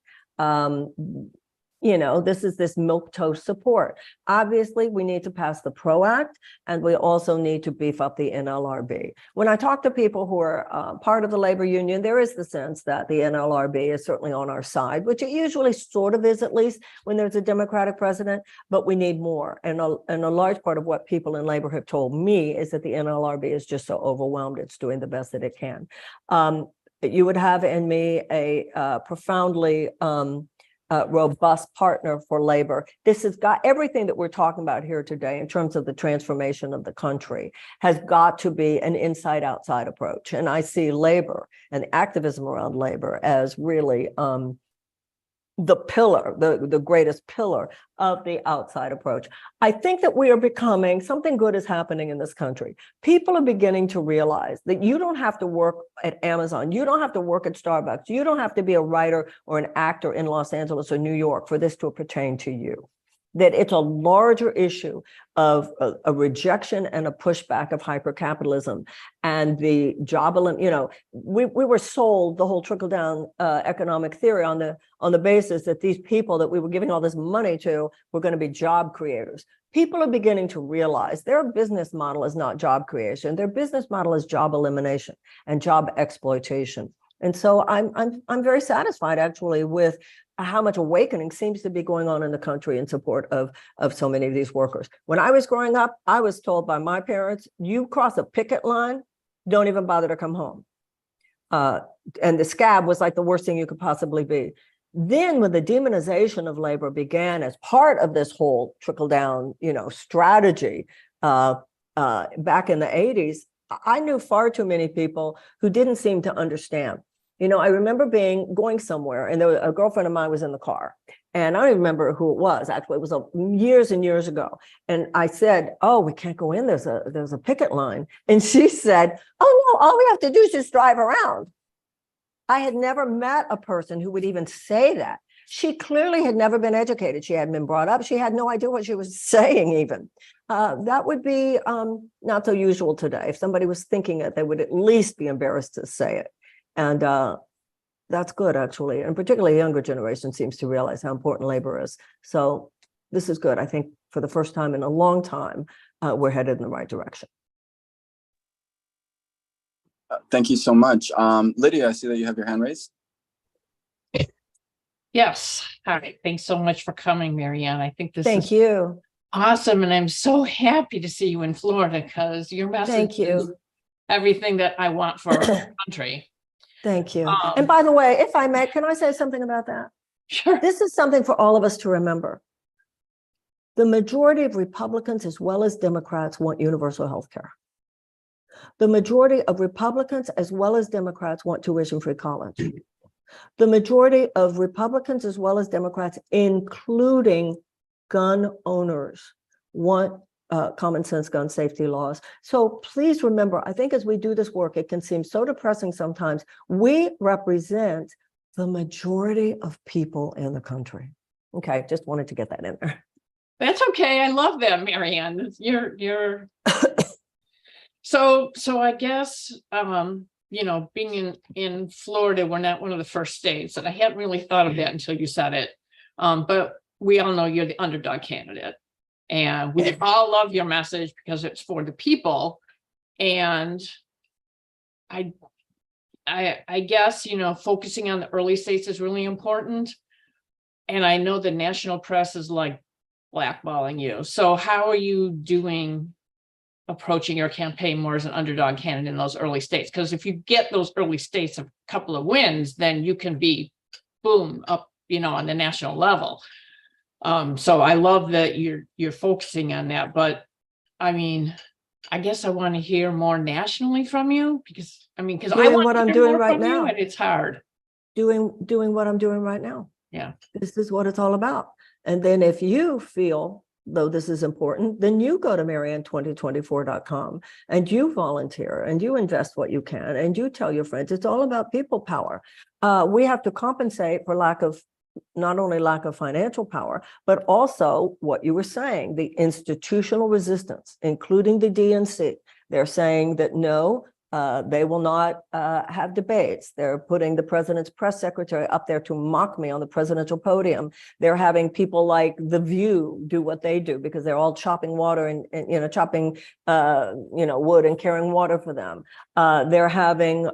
this is this milquetoast support. Obviously, we need to pass the PRO Act, and we also need to beef up the NLRB. When I talk to people who are part of the labor union, there is the sense that the NLRB is certainly on our side, which it usually sort of is, at least when there's a Democratic president, but we need more. And a large part of what people in labor have told me is that the NLRB is just so overwhelmed, it's doing the best that it can. You would have in me a profoundly robust partner for labor. This has got everything that we're talking about here today in terms of the transformation of the country has got to be an inside-outside approach. And I see labor and activism around labor as really the pillar, the greatest pillar of the outside approach. I think that we are becoming, something good is happening in this country. People are beginning to realize that you don't have to work at Amazon. You don't have to work at Starbucks. You don't have to be a writer or an actor in Los Angeles or New York for this to pertain to you. that it's a larger issue of a rejection and a pushback of hypercapitalism and the job, we were sold the whole trickle down economic theory on the basis that these people that we were giving all this money to were going to be job creators. People are beginning to realize their business model is not job creation. Their business model is job elimination and job exploitation. And so I'm very satisfied actually with how much awakening seems to be going on in the country in support of so many of these workers. When I was growing up, I was told by my parents, you cross a picket line, don't even bother to come home. And the scab was like the worst thing you could possibly be. Then when the demonization of labor began as part of this whole trickle down, strategy back in the 80s, I knew far too many people who didn't seem to understand. I remember going somewhere and a girlfriend of mine was in the car and I don't even remember who it was. Actually, it was years and years ago. And I said, oh, we can't go in. There's a picket line. And she said, oh, no, all we have to do is just drive around. I had never met a person who would even say that. She clearly had never been educated. She hadn't been brought up. She had no idea what she was saying even. That would be not so usual today. If somebody was thinking it, they would at least be embarrassed to say it. And that's good, actually. And particularly younger generation seems to realize how important labor is. So this is good. I think for the first time in a long time, we're headed in the right direction. Thank you so much. Lydia, I see that you have your hand raised. Yes. Hi. Thanks so much for coming, Marianne. I think this Thank is you. awesome. And I'm so happy to see you in Florida because your message Thank you. is everything that I want for our country. Thank you. And by the way, if I may, can I say something about that? Sure. This is something for all of us to remember. The majority of Republicans as well as Democrats want universal health care. The majority of Republicans as well as Democrats want tuition-free college. The majority of Republicans as well as Democrats, including gun owners, want common sense gun safety laws. So please remember, I think as we do this work, it can seem so depressing sometimes. We represent the majority of people in the country. Okay, just wanted to get that in there. That's okay. I love that, Marianne. You're so I guess being in Florida, we're not one of the first states, and I hadn't really thought of that until you said it. But we all know you're the underdog candidate. And we all love your message because it's for the people. And I guess, focusing on the early states is really important. And I know the national press is like blackballing you. So how are you approaching your campaign more as an underdog candidate in those early states? Because if you get those early states a couple of wins, then you can be boom up, on the national level. So I love that you're focusing on that, but I guess I want to hear more nationally from you because I want what to I'm hear doing more right from you, now, and it's hard. Doing what I'm doing right now. Yeah, this is what it's all about. And then if you feel though this is important, then you go to marianne2024.com and you volunteer and you invest what you can and you tell your friends. It's all about people power. We have to compensate for not only lack of financial power, but also what you were saying, the institutional resistance, including the DNC. They're saying that no, they will not have debates. They're putting the president's press secretary up there to mock me on the presidential podium. They're having people like The View do what they do because they're all chopping water and chopping wood and carrying water for them. They're having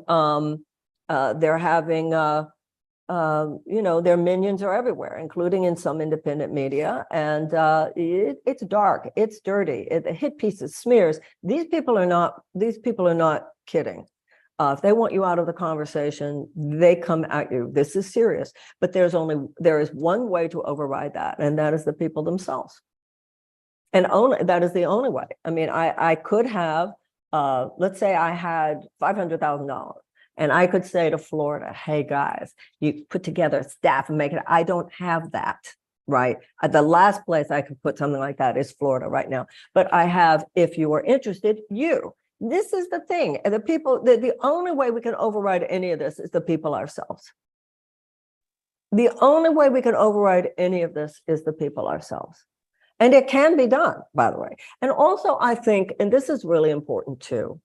their minions are everywhere, including in some independent media. And it's dark, it's dirty, the hit pieces, smears. These people are not kidding. If they want you out of the conversation, they come at you. This is serious. But there is one way to override that, and that is the people themselves. And that is the only way. I could have, let's say I had $500,000. And I could say to Florida, hey guys, you put together a staff and make it. I don't have that, right? The last place I could put something like that is Florida right now. But I have, if you are interested, you. This is the thing. And the people, the only way we can override any of this is the people ourselves. The only way we can override any of this is the people ourselves. And it can be done, by the way. And also, I think, and this is really important too,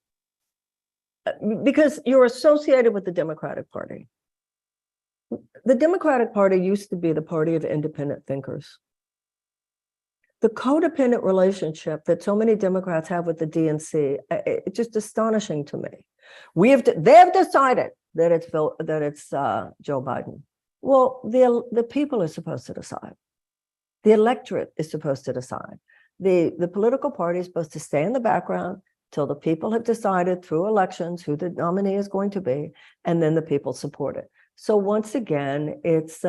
because you're associated with the Democratic Party. The Democratic Party used to be the party of independent thinkers. The codependent relationship that so many Democrats have with the DNC, it's just astonishing to me. They have decided that it's Joe Biden. Well, the people are supposed to decide. The electorate is supposed to decide. The political party is supposed to stay in the background till the people have decided through elections who the nominee is going to be, and then the people support it. So once again, it's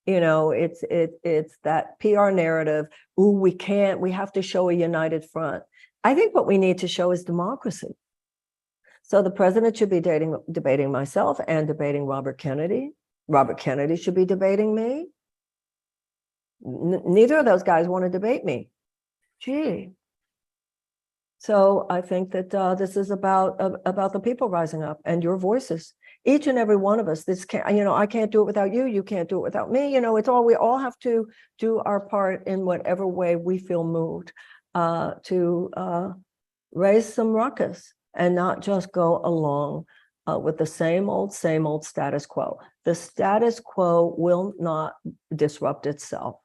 it's that PR narrative. Ooh, we have to show a united front. I think what we need to show is democracy. So the president should be debating myself and debating Robert Kennedy. Robert Kennedy should be debating me. Neither of those guys want to debate me. Gee. So I think that this is about the people rising up and your voices. Each and every one of us. This can't, I can't do it without you. You can't do it without me. We all have to do our part in whatever way we feel moved to raise some ruckus and not just go along with the same old status quo. The status quo will not disrupt itself.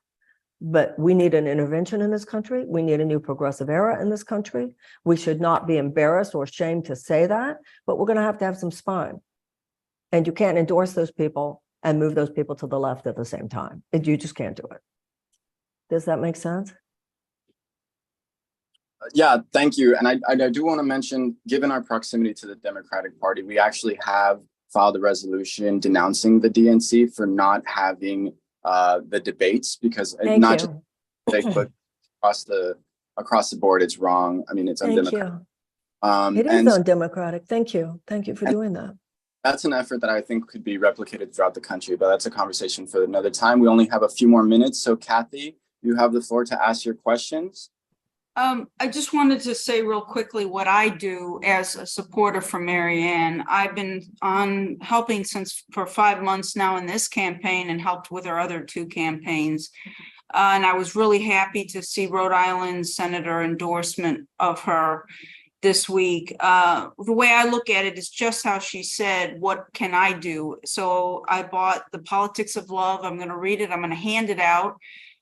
But we need an intervention in this country. We need a new progressive era in this country. We should not be embarrassed or ashamed to say that, but we're going to have some spine. And you can't endorse those people and move those people to the left at the same time. You just can't do it. Does that make sense? Yeah, thank you. And I do want to mention, given our proximity to the Democratic Party, we actually have filed a resolution denouncing the DNC for not having the debates, because not just but across the board, it's wrong. I mean, it's undemocratic. It is undemocratic. Thank you for doing that. That's an effort that I think could be replicated throughout the country, but that's a conversation for another time. We only have a few more minutes, so Kathy, you have the floor to ask your questions. I just wanted to say real quickly what I do as a supporter for Marianne. I've been helping for 5 months now in this campaign and helped with our other 2 campaigns. And I was really happy to see Rhode Island Senator endorsement of her this week. The way I look at it is just how she said, what can I do? So I bought The Politics of Love. I'm going to read it. I'm going to hand it out.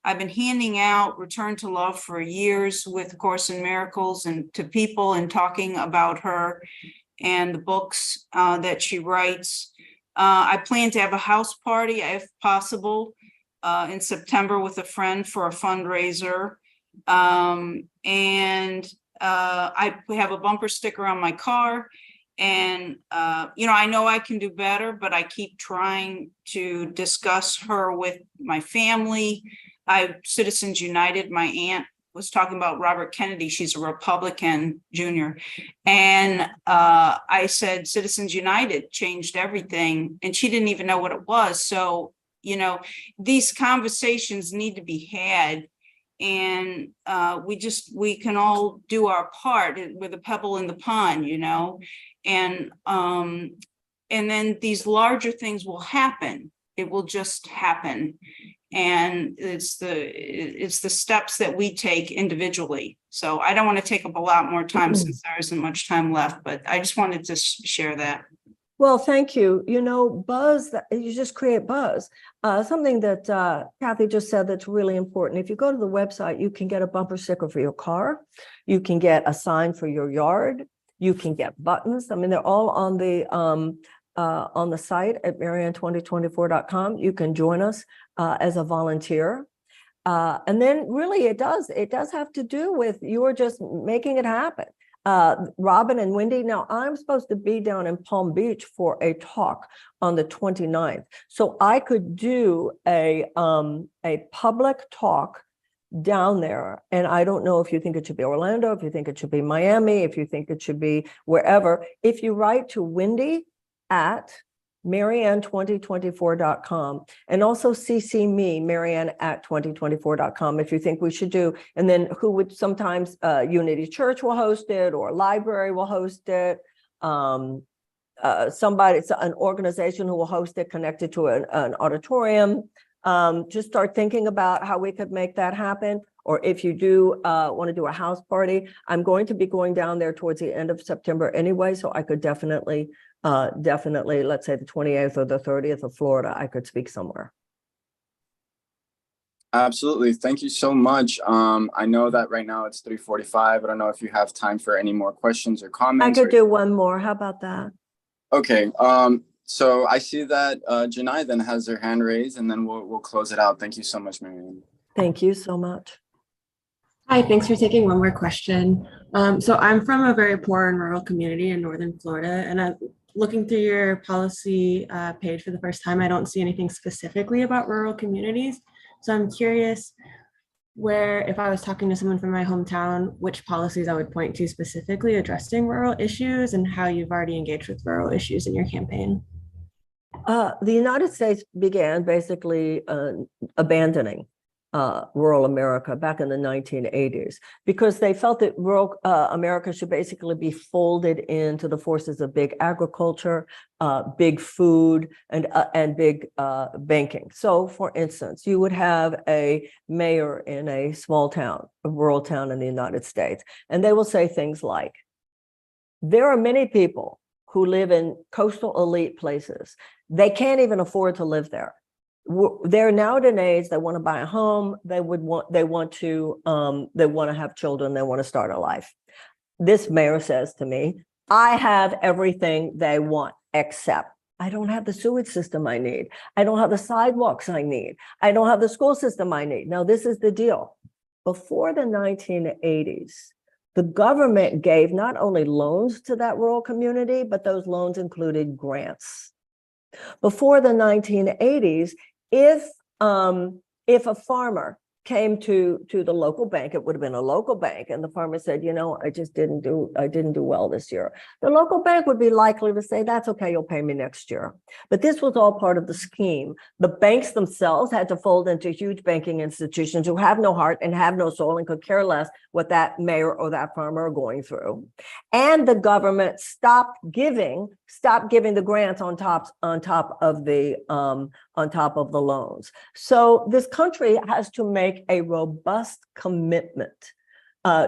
I've been handing out Return to Love for years with Course in Miracles and to people and talking about her and the books that she writes. I plan to have a house party, if possible, in September with a friend for a fundraiser. And I have a bumper sticker on my car. And, I know I can do better, but I keep trying to discuss her with my family. Citizens United, my aunt was talking about Robert Kennedy. She's a Republican junior. And I said, Citizens United changed everything. And she didn't even know what it was. So, these conversations need to be had. And we can all do our part with a pebble in the pond, and then these larger things will happen. It will just happen. And it's the steps that we take individually. So I don't want to take up a lot more time since there isn't much time left, but I just wanted to share that. Well, thank you. Buzz, you just create buzz. Something that Kathy just said that's really important. If you go to the website, you can get a bumper sticker for your car. You can get a sign for your yard. You can get buttons. I mean, they're all on the site at marianne2024.com. You can join us as a volunteer. And then really it does have to do with you're just making it happen. Robin and Wendy, now I'm supposed to be down in Palm Beach for a talk on the 29th. So I could do a public talk down there. And I don't know if you think it should be Orlando, if you think it should be Miami, if you think it should be wherever. If you write to Wendy at marianne2024.com and also CC me, marianne@2024.com, if you think we should do, and then who would sometimes Unity Church will host it or library will host it. Somebody, it's an organization who will host it connected to an auditorium. just start thinking about how we could make that happen. Or if you do want to do a house party, I'm going to be going down there towards the end of September anyway, so I could definitely, let's say the 28th or the 30th of Florida, I could speak somewhere. Absolutely. Thank you so much. I know that right now it's 3:45. I don't know if you have time for any more questions or comments. I could do one more. How about that? Okay. So I see that Janai then has her hand raised, and then we'll close it out. Thank you so much, Marianne. Thank you so much. Hi, thanks for taking one more question. So I'm from a very poor and rural community in northern Florida, and I'm looking through your policy page for the first time. I don't see anything specifically about rural communities. So I'm curious where, if I was talking to someone from my hometown, which policies I would point to specifically addressing rural issues and how you've already engaged with rural issues in your campaign. The United States began basically abandoning rural America back in the 1980s because they felt that rural America should basically be folded into the forces of big agriculture, big food, and big banking. So, for instance, you would have a mayor in a small town, a rural town in the United States, and they will say things like, there are many people who live in coastal elite places. They can't even afford to live there. They're nowadays, they want to buy a home, they want to have children, they want to start a life. This mayor says to me, I have everything they want, except I don't have the sewage system I need. I don't have the sidewalks I need. I don't have the school system I need. Now, this is the deal. Before the 1980s, the government gave not only loans to that rural community, but those loans included grants. Before the 1980s, if a farmer came to the local bank, it would have been a local bank, and the farmer said, you know, I didn't do well this year. The local bank would be likely to say, that's okay, you'll pay me next year. But this was all part of the scheme. The banks themselves had to fold into huge banking institutions who have no heart and have no soul and could care less what that mayor or that farmer are going through. And the government stopped giving the grants on top of the loans. So this country has to make a robust commitment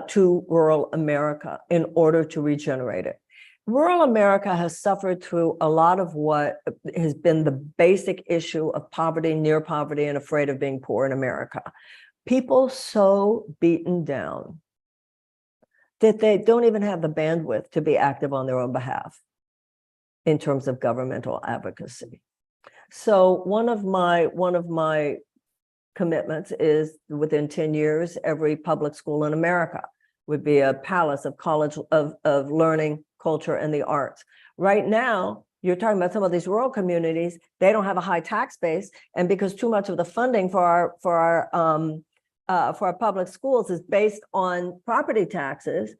to rural America in order to regenerate it. Rural America has suffered through a lot of what has been the basic issue of poverty, near poverty, and afraid of being poor in America. People so beaten down that they don't even have the bandwidth to be active on their own behalf in terms of governmental advocacy. So one of my commitments is within 10 years, every public school in America would be a palace of college of learning, culture, and the arts. Right now, you're talking about some of these rural communities, they don't have a high tax base, and because too much of the funding for our public schools is based on property taxes,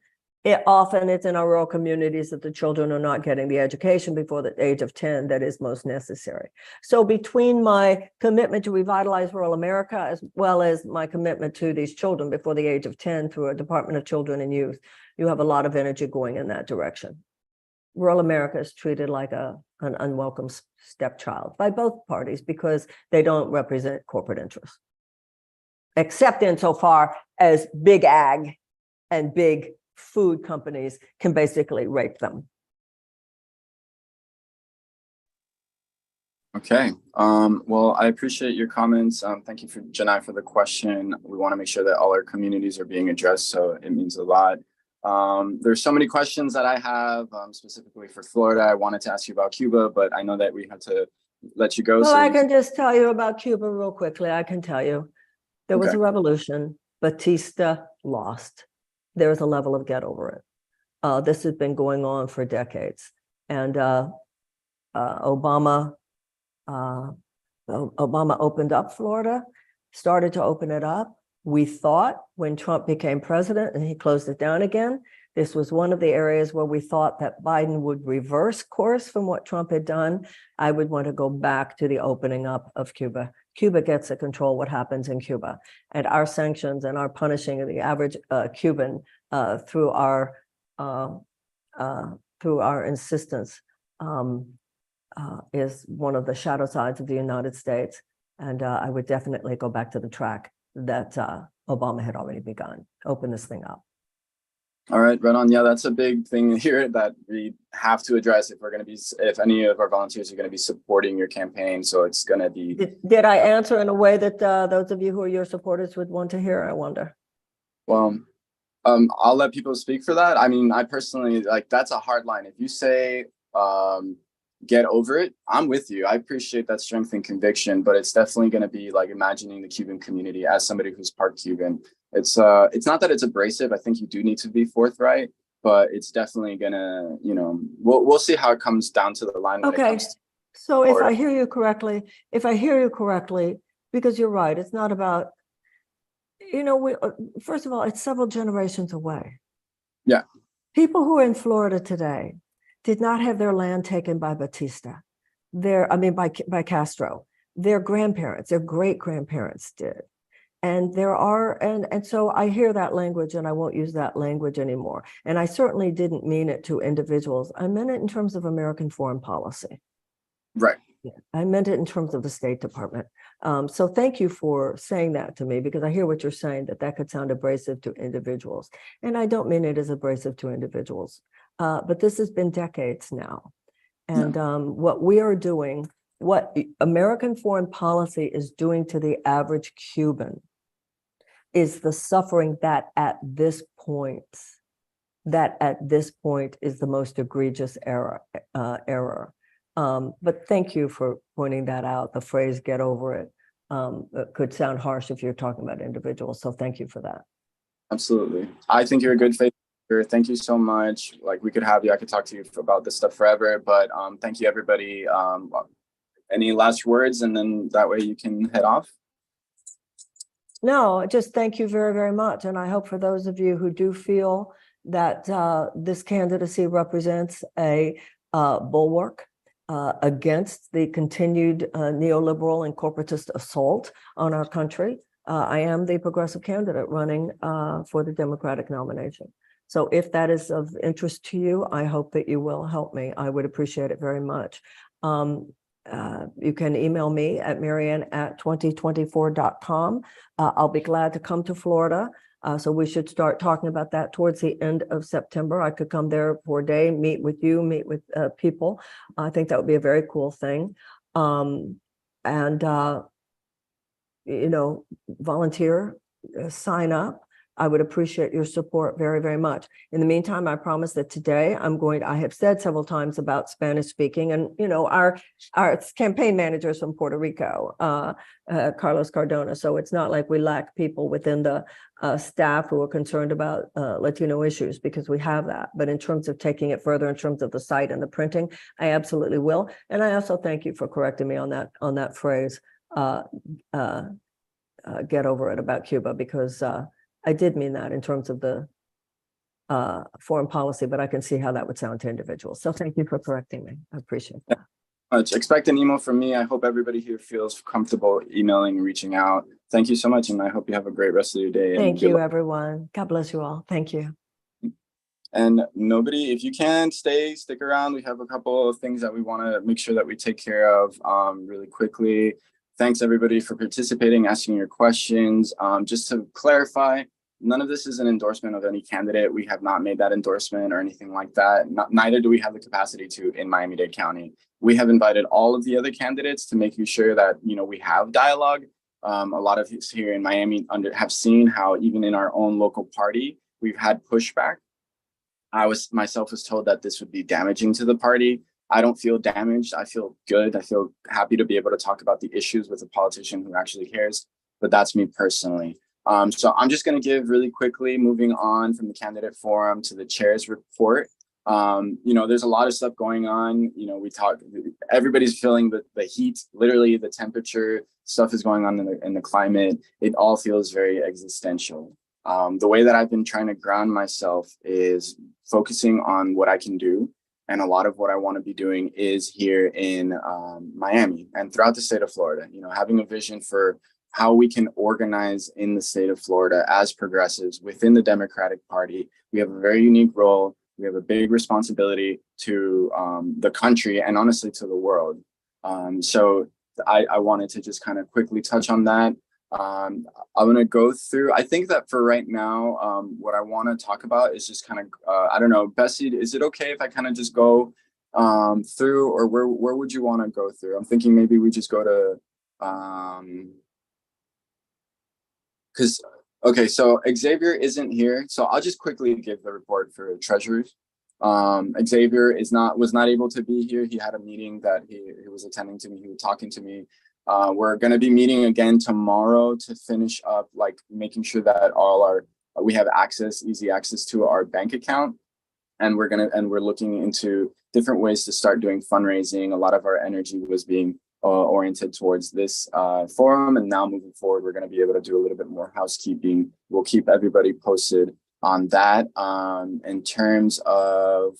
it's in our rural communities that the children are not getting the education before the age of 10 that is most necessary. So between my commitment to revitalize rural America, as well as my commitment to these children before the age of 10 through a Department of Children and Youth, you have a lot of energy going in that direction. Rural America is treated like an unwelcome stepchild by both parties because they don't represent corporate interests, except insofar as big ag and big food companies can basically rape them. Okay. Well, I appreciate your comments. Thank you for Janai for the question. We want to make sure that all our communities are being addressed, so it means a lot. There's so many questions that I have specifically for Florida. I wanted to ask you about Cuba, but I know that we have to let you go. Well, so I can just tell you about Cuba real quickly. I can tell you there was a revolution. Batista lost. There's a level of get over it. This has been going on for decades. And Obama opened up Florida, started to open it up. We thought when Trump became president and he closed it down again, this was one of the areas where we thought that Biden would reverse course from what Trump had done. I would want to go back to the opening up of Cuba. Cuba gets to control what happens in Cuba, and our sanctions and our punishing of the average Cuban through our insistence is one of the shadow sides of the United States. And I would definitely go back to the track that Obama had already begun. Open this thing up. All right, right on. Yeah, that's a big thing here that we have to address if we're going to be, if any of our volunteers are going to be supporting your campaign. So it's going to be. Did I answer in a way that those of you who are your supporters would want to hear? I wonder. Well, I'll let people speak for that. I mean, I personally, like, that's a hard line. If you say, get over it, I'm with you. I appreciate that strength and conviction, but it's definitely going to be like imagining the Cuban community as somebody who's part Cuban. It's not that it's abrasive. I think you do need to be forthright, but it's definitely gonna, you know, we'll see how it comes down to the line. When Okay. It comes to so if I hear you correctly, because you're right, it's not about, you know, first of all, it's several generations away. Yeah. People who are in Florida today did not have their land taken by Batista. By Castro. Their grandparents, their great grandparents did. And there are, and so I hear that language and I won't use that language anymore. And I certainly didn't mean it to individuals. I meant it in terms of American foreign policy. Right. Yeah, I meant it in terms of the State Department. So thank you for saying that to me, because I hear what you're saying, that could sound abrasive to individuals. And I don't mean it as abrasive to individuals, but this has been decades now. And what we are doing, what American foreign policy is doing to the average Cuban is the suffering that at this point is the most egregious error. But thank you for pointing that out. The phrase "get over it" could sound harsh if you're talking about individuals. So thank you for that. Absolutely. I think you're a good faith speaker. Thank you so much. Like, we could have you. I could talk to you about this stuff forever. But thank you, everybody. Any last words, and then that way you can head off. No, just thank you very, very much. And I hope for those of you who do feel that this candidacy represents a bulwark against the continued neoliberal and corporatist assault on our country, I am the progressive candidate running for the Democratic nomination. So if that is of interest to you, I hope that you will help me. I would appreciate it very much. You can email me at marianne@2024.com. I'll be glad to come to Florida. So we should start talking about that towards the end of September. I could come there for a day, meet with you, meet with people. I think that would be a very cool thing. You know, volunteer, sign up. I would appreciate your support very, very much. In the meantime, I promise that today I have said several times about Spanish speaking, and, you know, our campaign manager is from Puerto Rico, Carlos Cardona. So it's not like we lack people within the staff who are concerned about Latino issues, because we have that. But in terms of taking it further, in terms of the site and the printing, I absolutely will. And I also thank you for correcting me on that phrase, get over it, about Cuba, because I did mean that in terms of the foreign policy, but I can see how that would sound to individuals. So thank you for correcting me. I appreciate that. Expect an email from me. I hope everybody here feels comfortable emailing and reaching out. Thank you so much, and I hope you have a great rest of your day. Thank you, everyone. God bless you all. Thank you. And nobody, if you can, stick around. We have a couple of things that we want to make sure that we take care of really quickly. Thanks, everybody, for participating, asking your questions. Just to clarify, none of this is an endorsement of any candidate. We have not made that endorsement or anything like that. Neither do we have the capacity to in Miami-Dade County. We have invited all of the other candidates to make sure that, you know, we have dialogue. A lot of us here in Miami have seen how even in our own local party, we've had pushback. I myself was told that this would be damaging to the party. I don't feel damaged. I feel good. I feel happy to be able to talk about the issues with a politician who actually cares, but that's me personally. So I'm just going to give really quickly, moving on from the candidate forum to the chair's report. You know, there's a lot of stuff going on. You know, everybody's feeling the heat, literally the temperature, stuff is going on in the climate. It all feels very existential. The way that I've been trying to ground myself is focusing on what I can do. And a lot of what I want to be doing is here in Miami and throughout the state of Florida, you know, having a vision for how we can organize in the state of Florida as progressives within the Democratic Party. We have a very unique role. We have a big responsibility to the country and honestly to the world. So I wanted to just kind of quickly touch on that. I'm going to go through, I think that for right now, what I want to talk about is just kind of, I don't know, Bessie, is it okay if I kind of just go through, or where would you want to go through? I'm thinking maybe we just go to, because, okay, so Xavier isn't here. So I'll just quickly give the report for treasurers. Xavier was not able to be here. He had a meeting that he was attending to me. He was talking to me. We're going to be meeting again tomorrow to finish up, like making sure that we have easy access to our bank account. And we're looking into different ways to start doing fundraising. A lot of our energy was being oriented towards this forum. And now moving forward, we're going to be able to do a little bit more housekeeping. We'll keep everybody posted on that. In terms of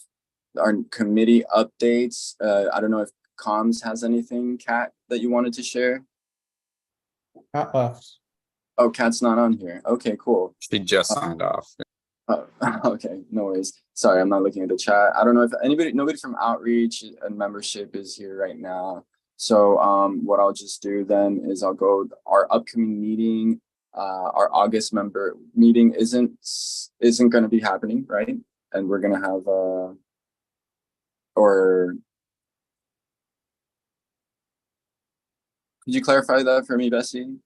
our committee updates, I don't know if comms has anything, Kat, that you wanted to share? Kat left. Oh, Kat's not on here. Okay, cool. She just signed off. Okay, no worries. Sorry, I'm not looking at the chat. I don't know if nobody from outreach and membership is here right now. So what I'll just do then is I'll go our upcoming meeting. Our August member meeting isn't going to be happening, right? And we're going to have or could you clarify that for me, Bessie?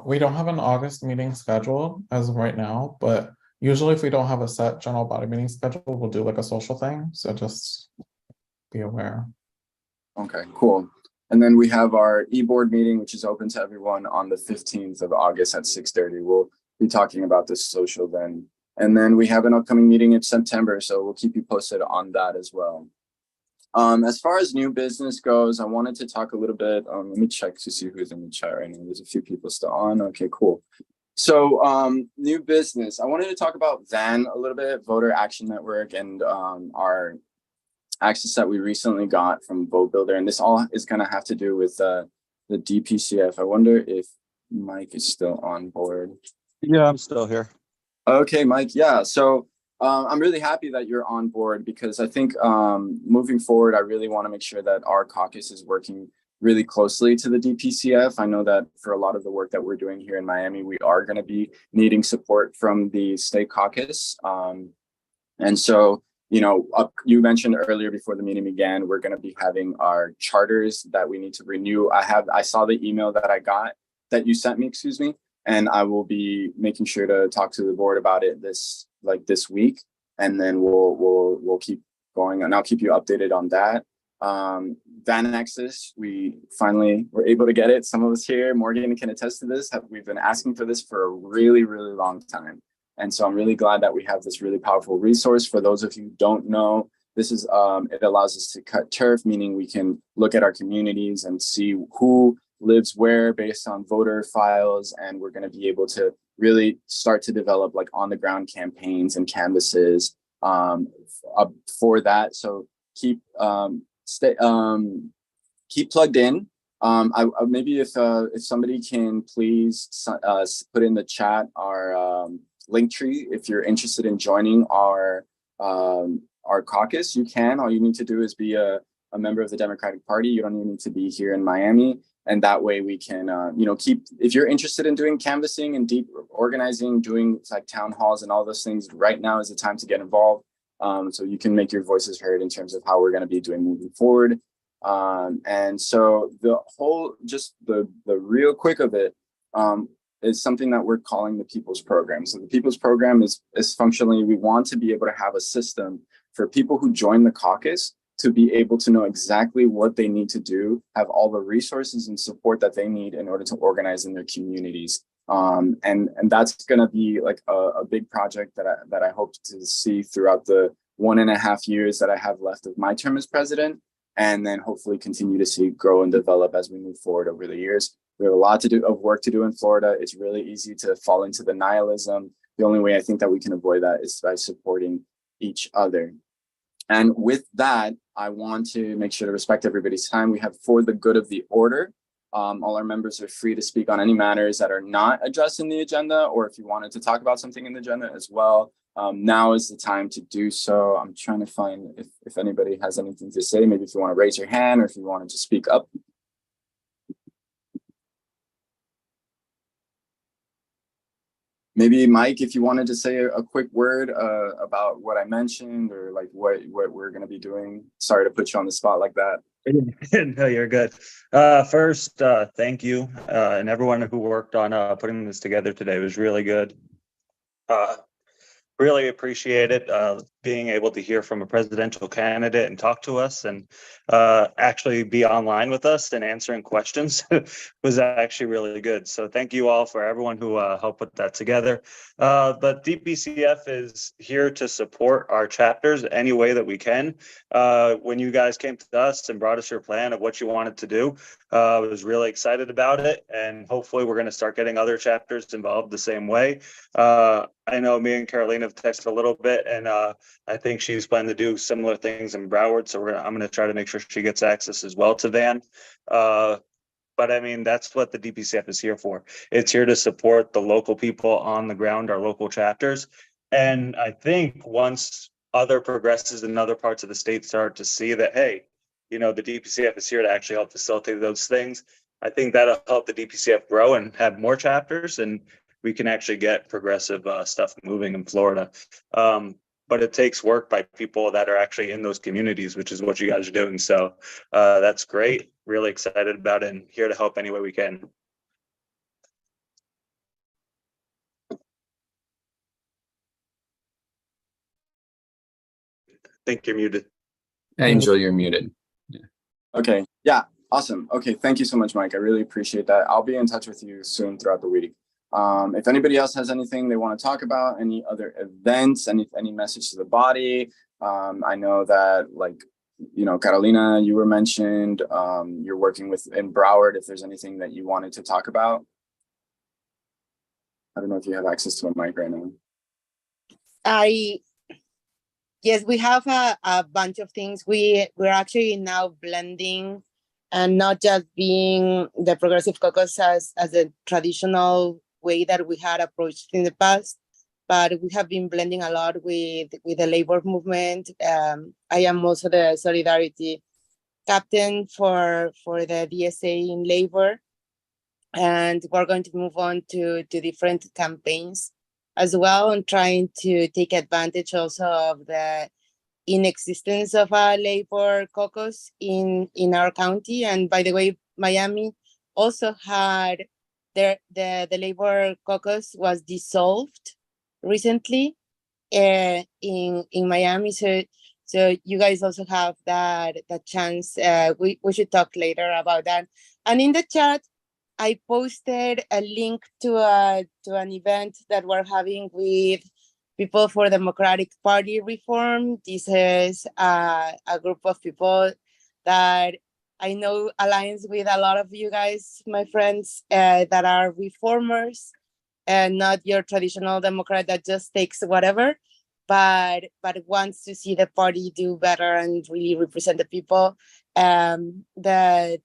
We don't have an August meeting scheduled as of right now, but usually if we don't have a set general body meeting schedule, we'll do like a social thing. So just be aware. Okay, cool. And then we have our e-board meeting, which is open to everyone on the 15th of August at 6:30. We'll be talking about this social then. And then we have an upcoming meeting in September, so we'll keep you posted on that as well. As far as new business goes, I wanted to talk a little bit. Let me check to see who's in the chat right now. There's a few people still on. Okay, cool. So new business. I wanted to talk about VAN a little bit, Voter Action Network, and our access that we recently got from Vote Builder. And this all is going to have to do with the DPCF. I wonder if Mike is still on board. Yeah, I'm still here. Okay, Mike. Yeah. So I'm really happy that you're on board, because I think moving forward, I really want to make sure that our caucus is working really closely to the DPCF. I know that for a lot of the work that we're doing here in Miami, we are going to be needing support from the state caucus. And so, you know, you mentioned earlier before the meeting began, we're going to be having our charters that we need to renew. I saw the email that you sent me, excuse me. And I will be making sure to talk to the board about it this week, and then we'll keep going, and I'll keep you updated on that. Van Access, we finally were able to get it. Some of us here, Morgan can attest to this. We've been asking for this for a really, really long time, and so I'm really glad that we have this really powerful resource. For those of you who don't know, this is it allows us to cut turf, meaning we can look at our communities and see who lives where based on voter files, and we're going to be able to really start to develop like on the ground campaigns and canvases for that. So keep plugged in. Maybe if somebody can please put in the chat our link tree if you're interested in joining our caucus. You can. All you need to do is be a member of the Democratic Party. You don't even need to be here in Miami. And that way we can, if you're interested in doing canvassing and deep organizing, doing like town halls and all those things, right now is the time to get involved. So you can make your voices heard in terms of how we're going to be doing moving forward. And so the whole, just the real quick of it is something that we're calling the People's Program. So the People's Program is functionally, we want to be able to have a system for people who join the caucus to be able to know exactly what they need to do, have all the resources and support that they need in order to organize in their communities. And that's going to be like a big project that I hope to see throughout the 1.5 years that I have left of my term as president, and then hopefully continue to see grow and develop as we move forward over the years. We have a lot of work to do in Florida. It's really easy to fall into the nihilism. The only way I think that we can avoid that is by supporting each other. And with that, I want to make sure to respect everybody's time. We have for the good of the order. All our members are free to speak on any matters that are not addressed in the agenda, or if you wanted to talk about something in the agenda as well, now is the time to do so. I'm trying to find if anybody has anything to say, maybe if you want to raise your hand or if you wanted to speak up. maybe Mike, if you wanted to say a quick word about what I mentioned or like what we're going to be doing. Sorry to put you on the spot like that. No, you're good. First, thank you and everyone who worked on putting this together today. It was really good. Really appreciate it, being able to hear from a presidential candidate and talk to us and actually be online with us and answering questions was actually really good. So thank you all for everyone who helped put that together. But DPCF is here to support our chapters any way that we can. When you guys came to us and brought us your plan of what you wanted to do, I was really excited about it. And hopefully we're going to start getting other chapters involved the same way. I know me and Carolina have texted a little bit, and I think she's planning to do similar things in Broward. So I'm going to try to make sure she gets access as well to Van. But I mean, that's what the DPCF is here for. It's here to support the local people on the ground, our local chapters. And I think once other progressives in other parts of the state start to see that, hey, you know, the DPCF is here to actually help facilitate those things, I think that'll help the DPCF grow and have more chapters, and we can actually get progressive stuff moving in Florida. But it takes work by people that are actually in those communities, which is what you guys are doing. So that's great. Really excited about it and here to help any way we can. I think you're muted. Angel, you're muted. Yeah. Okay. Yeah. Awesome. Okay. Thank you so much, Mike. I really appreciate that. I'll be in touch with you soon throughout the week. If anybody else has anything they want to talk about, any other events, any message to the body, I know that, like, you know, Carolina, you were mentioned, you're working with in Broward. If there's anything that you wanted to talk about, I don't know if you have access to a mic right now. Yes, we have a bunch of things. We're actually now blending and not just being the Progressive Caucus as a traditional way that we had approached in the past, but we have been blending a lot with the labor movement. I am also the solidarity captain for the DSA in labor, and we're going to move on to different campaigns as well, and trying to take advantage also of the inexistence of a labor caucus in our county. And by the way, Miami also had the labor caucus was dissolved recently in Miami. So you guys also have that chance. We should talk later about that. And in the chat, I posted a link to an event that we're having with People for Democratic Party Reform. This is a group of people that I know aligns with a lot of you guys, my friends, that are reformers and not your traditional Democrat that just takes whatever, but wants to see the party do better and really represent the people. The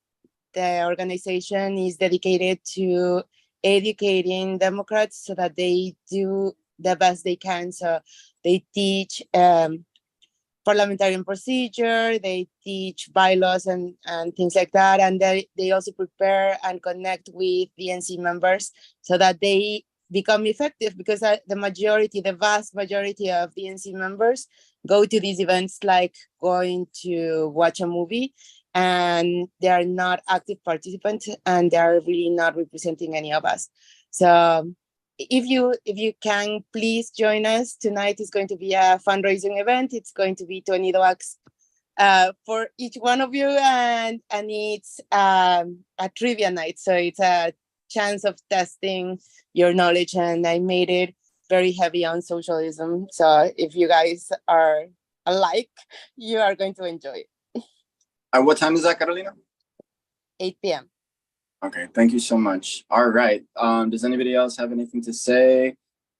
organization is dedicated to educating Democrats so that they do the best they can. So they teach parliamentarian procedure, they teach bylaws and things like that. And they also prepare and connect with DNC members so that they become effective, because the vast majority of DNC members go to these events like going to watch a movie, and they are not active participants, and they are really not representing any of us. So if you can, please join us. Tonight is going to be a fundraising event. It's going to be $20 for each one of you, and it's a trivia night. So it's a chance of testing your knowledge, and I made it very heavy on socialism. So if you guys are alike, you are going to enjoy it. At what time is that, Carolina? 8 p.m. Okay, thank you so much. All right. Does anybody else have anything to say?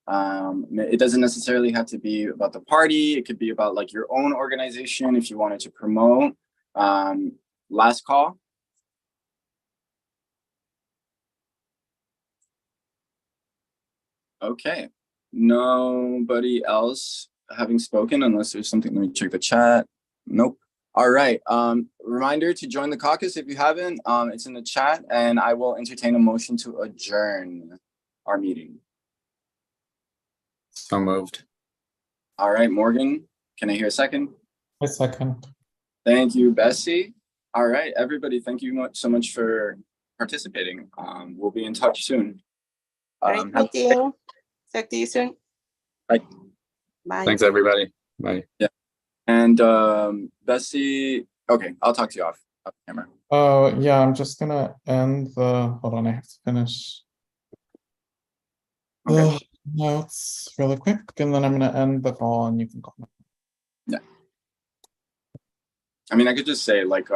It doesn't necessarily have to be about the party. It could be about like your own organization if you wanted to promote. Last call. Okay. Nobody else having spoken, unless there's something. Let me check the chat. Nope. All right. Reminder to join the caucus if you haven't. It's in the chat, and I will entertain a motion to adjourn our meeting. So moved. All right, Morgan, can I hear a second? A second. Thank you, Bessie. All right, everybody, thank you so much for participating. We'll be in touch soon. Great meeting. Talk to you soon. Bye. Bye. Thanks, everybody. Bye. Yeah. And Bessie, okay, I'll talk to you off camera. Oh, yeah, I'm just gonna end the, hold on, I have to finish the notes really quick, and then I'm gonna end the call and you can call me. Yeah. I mean, I could just say like,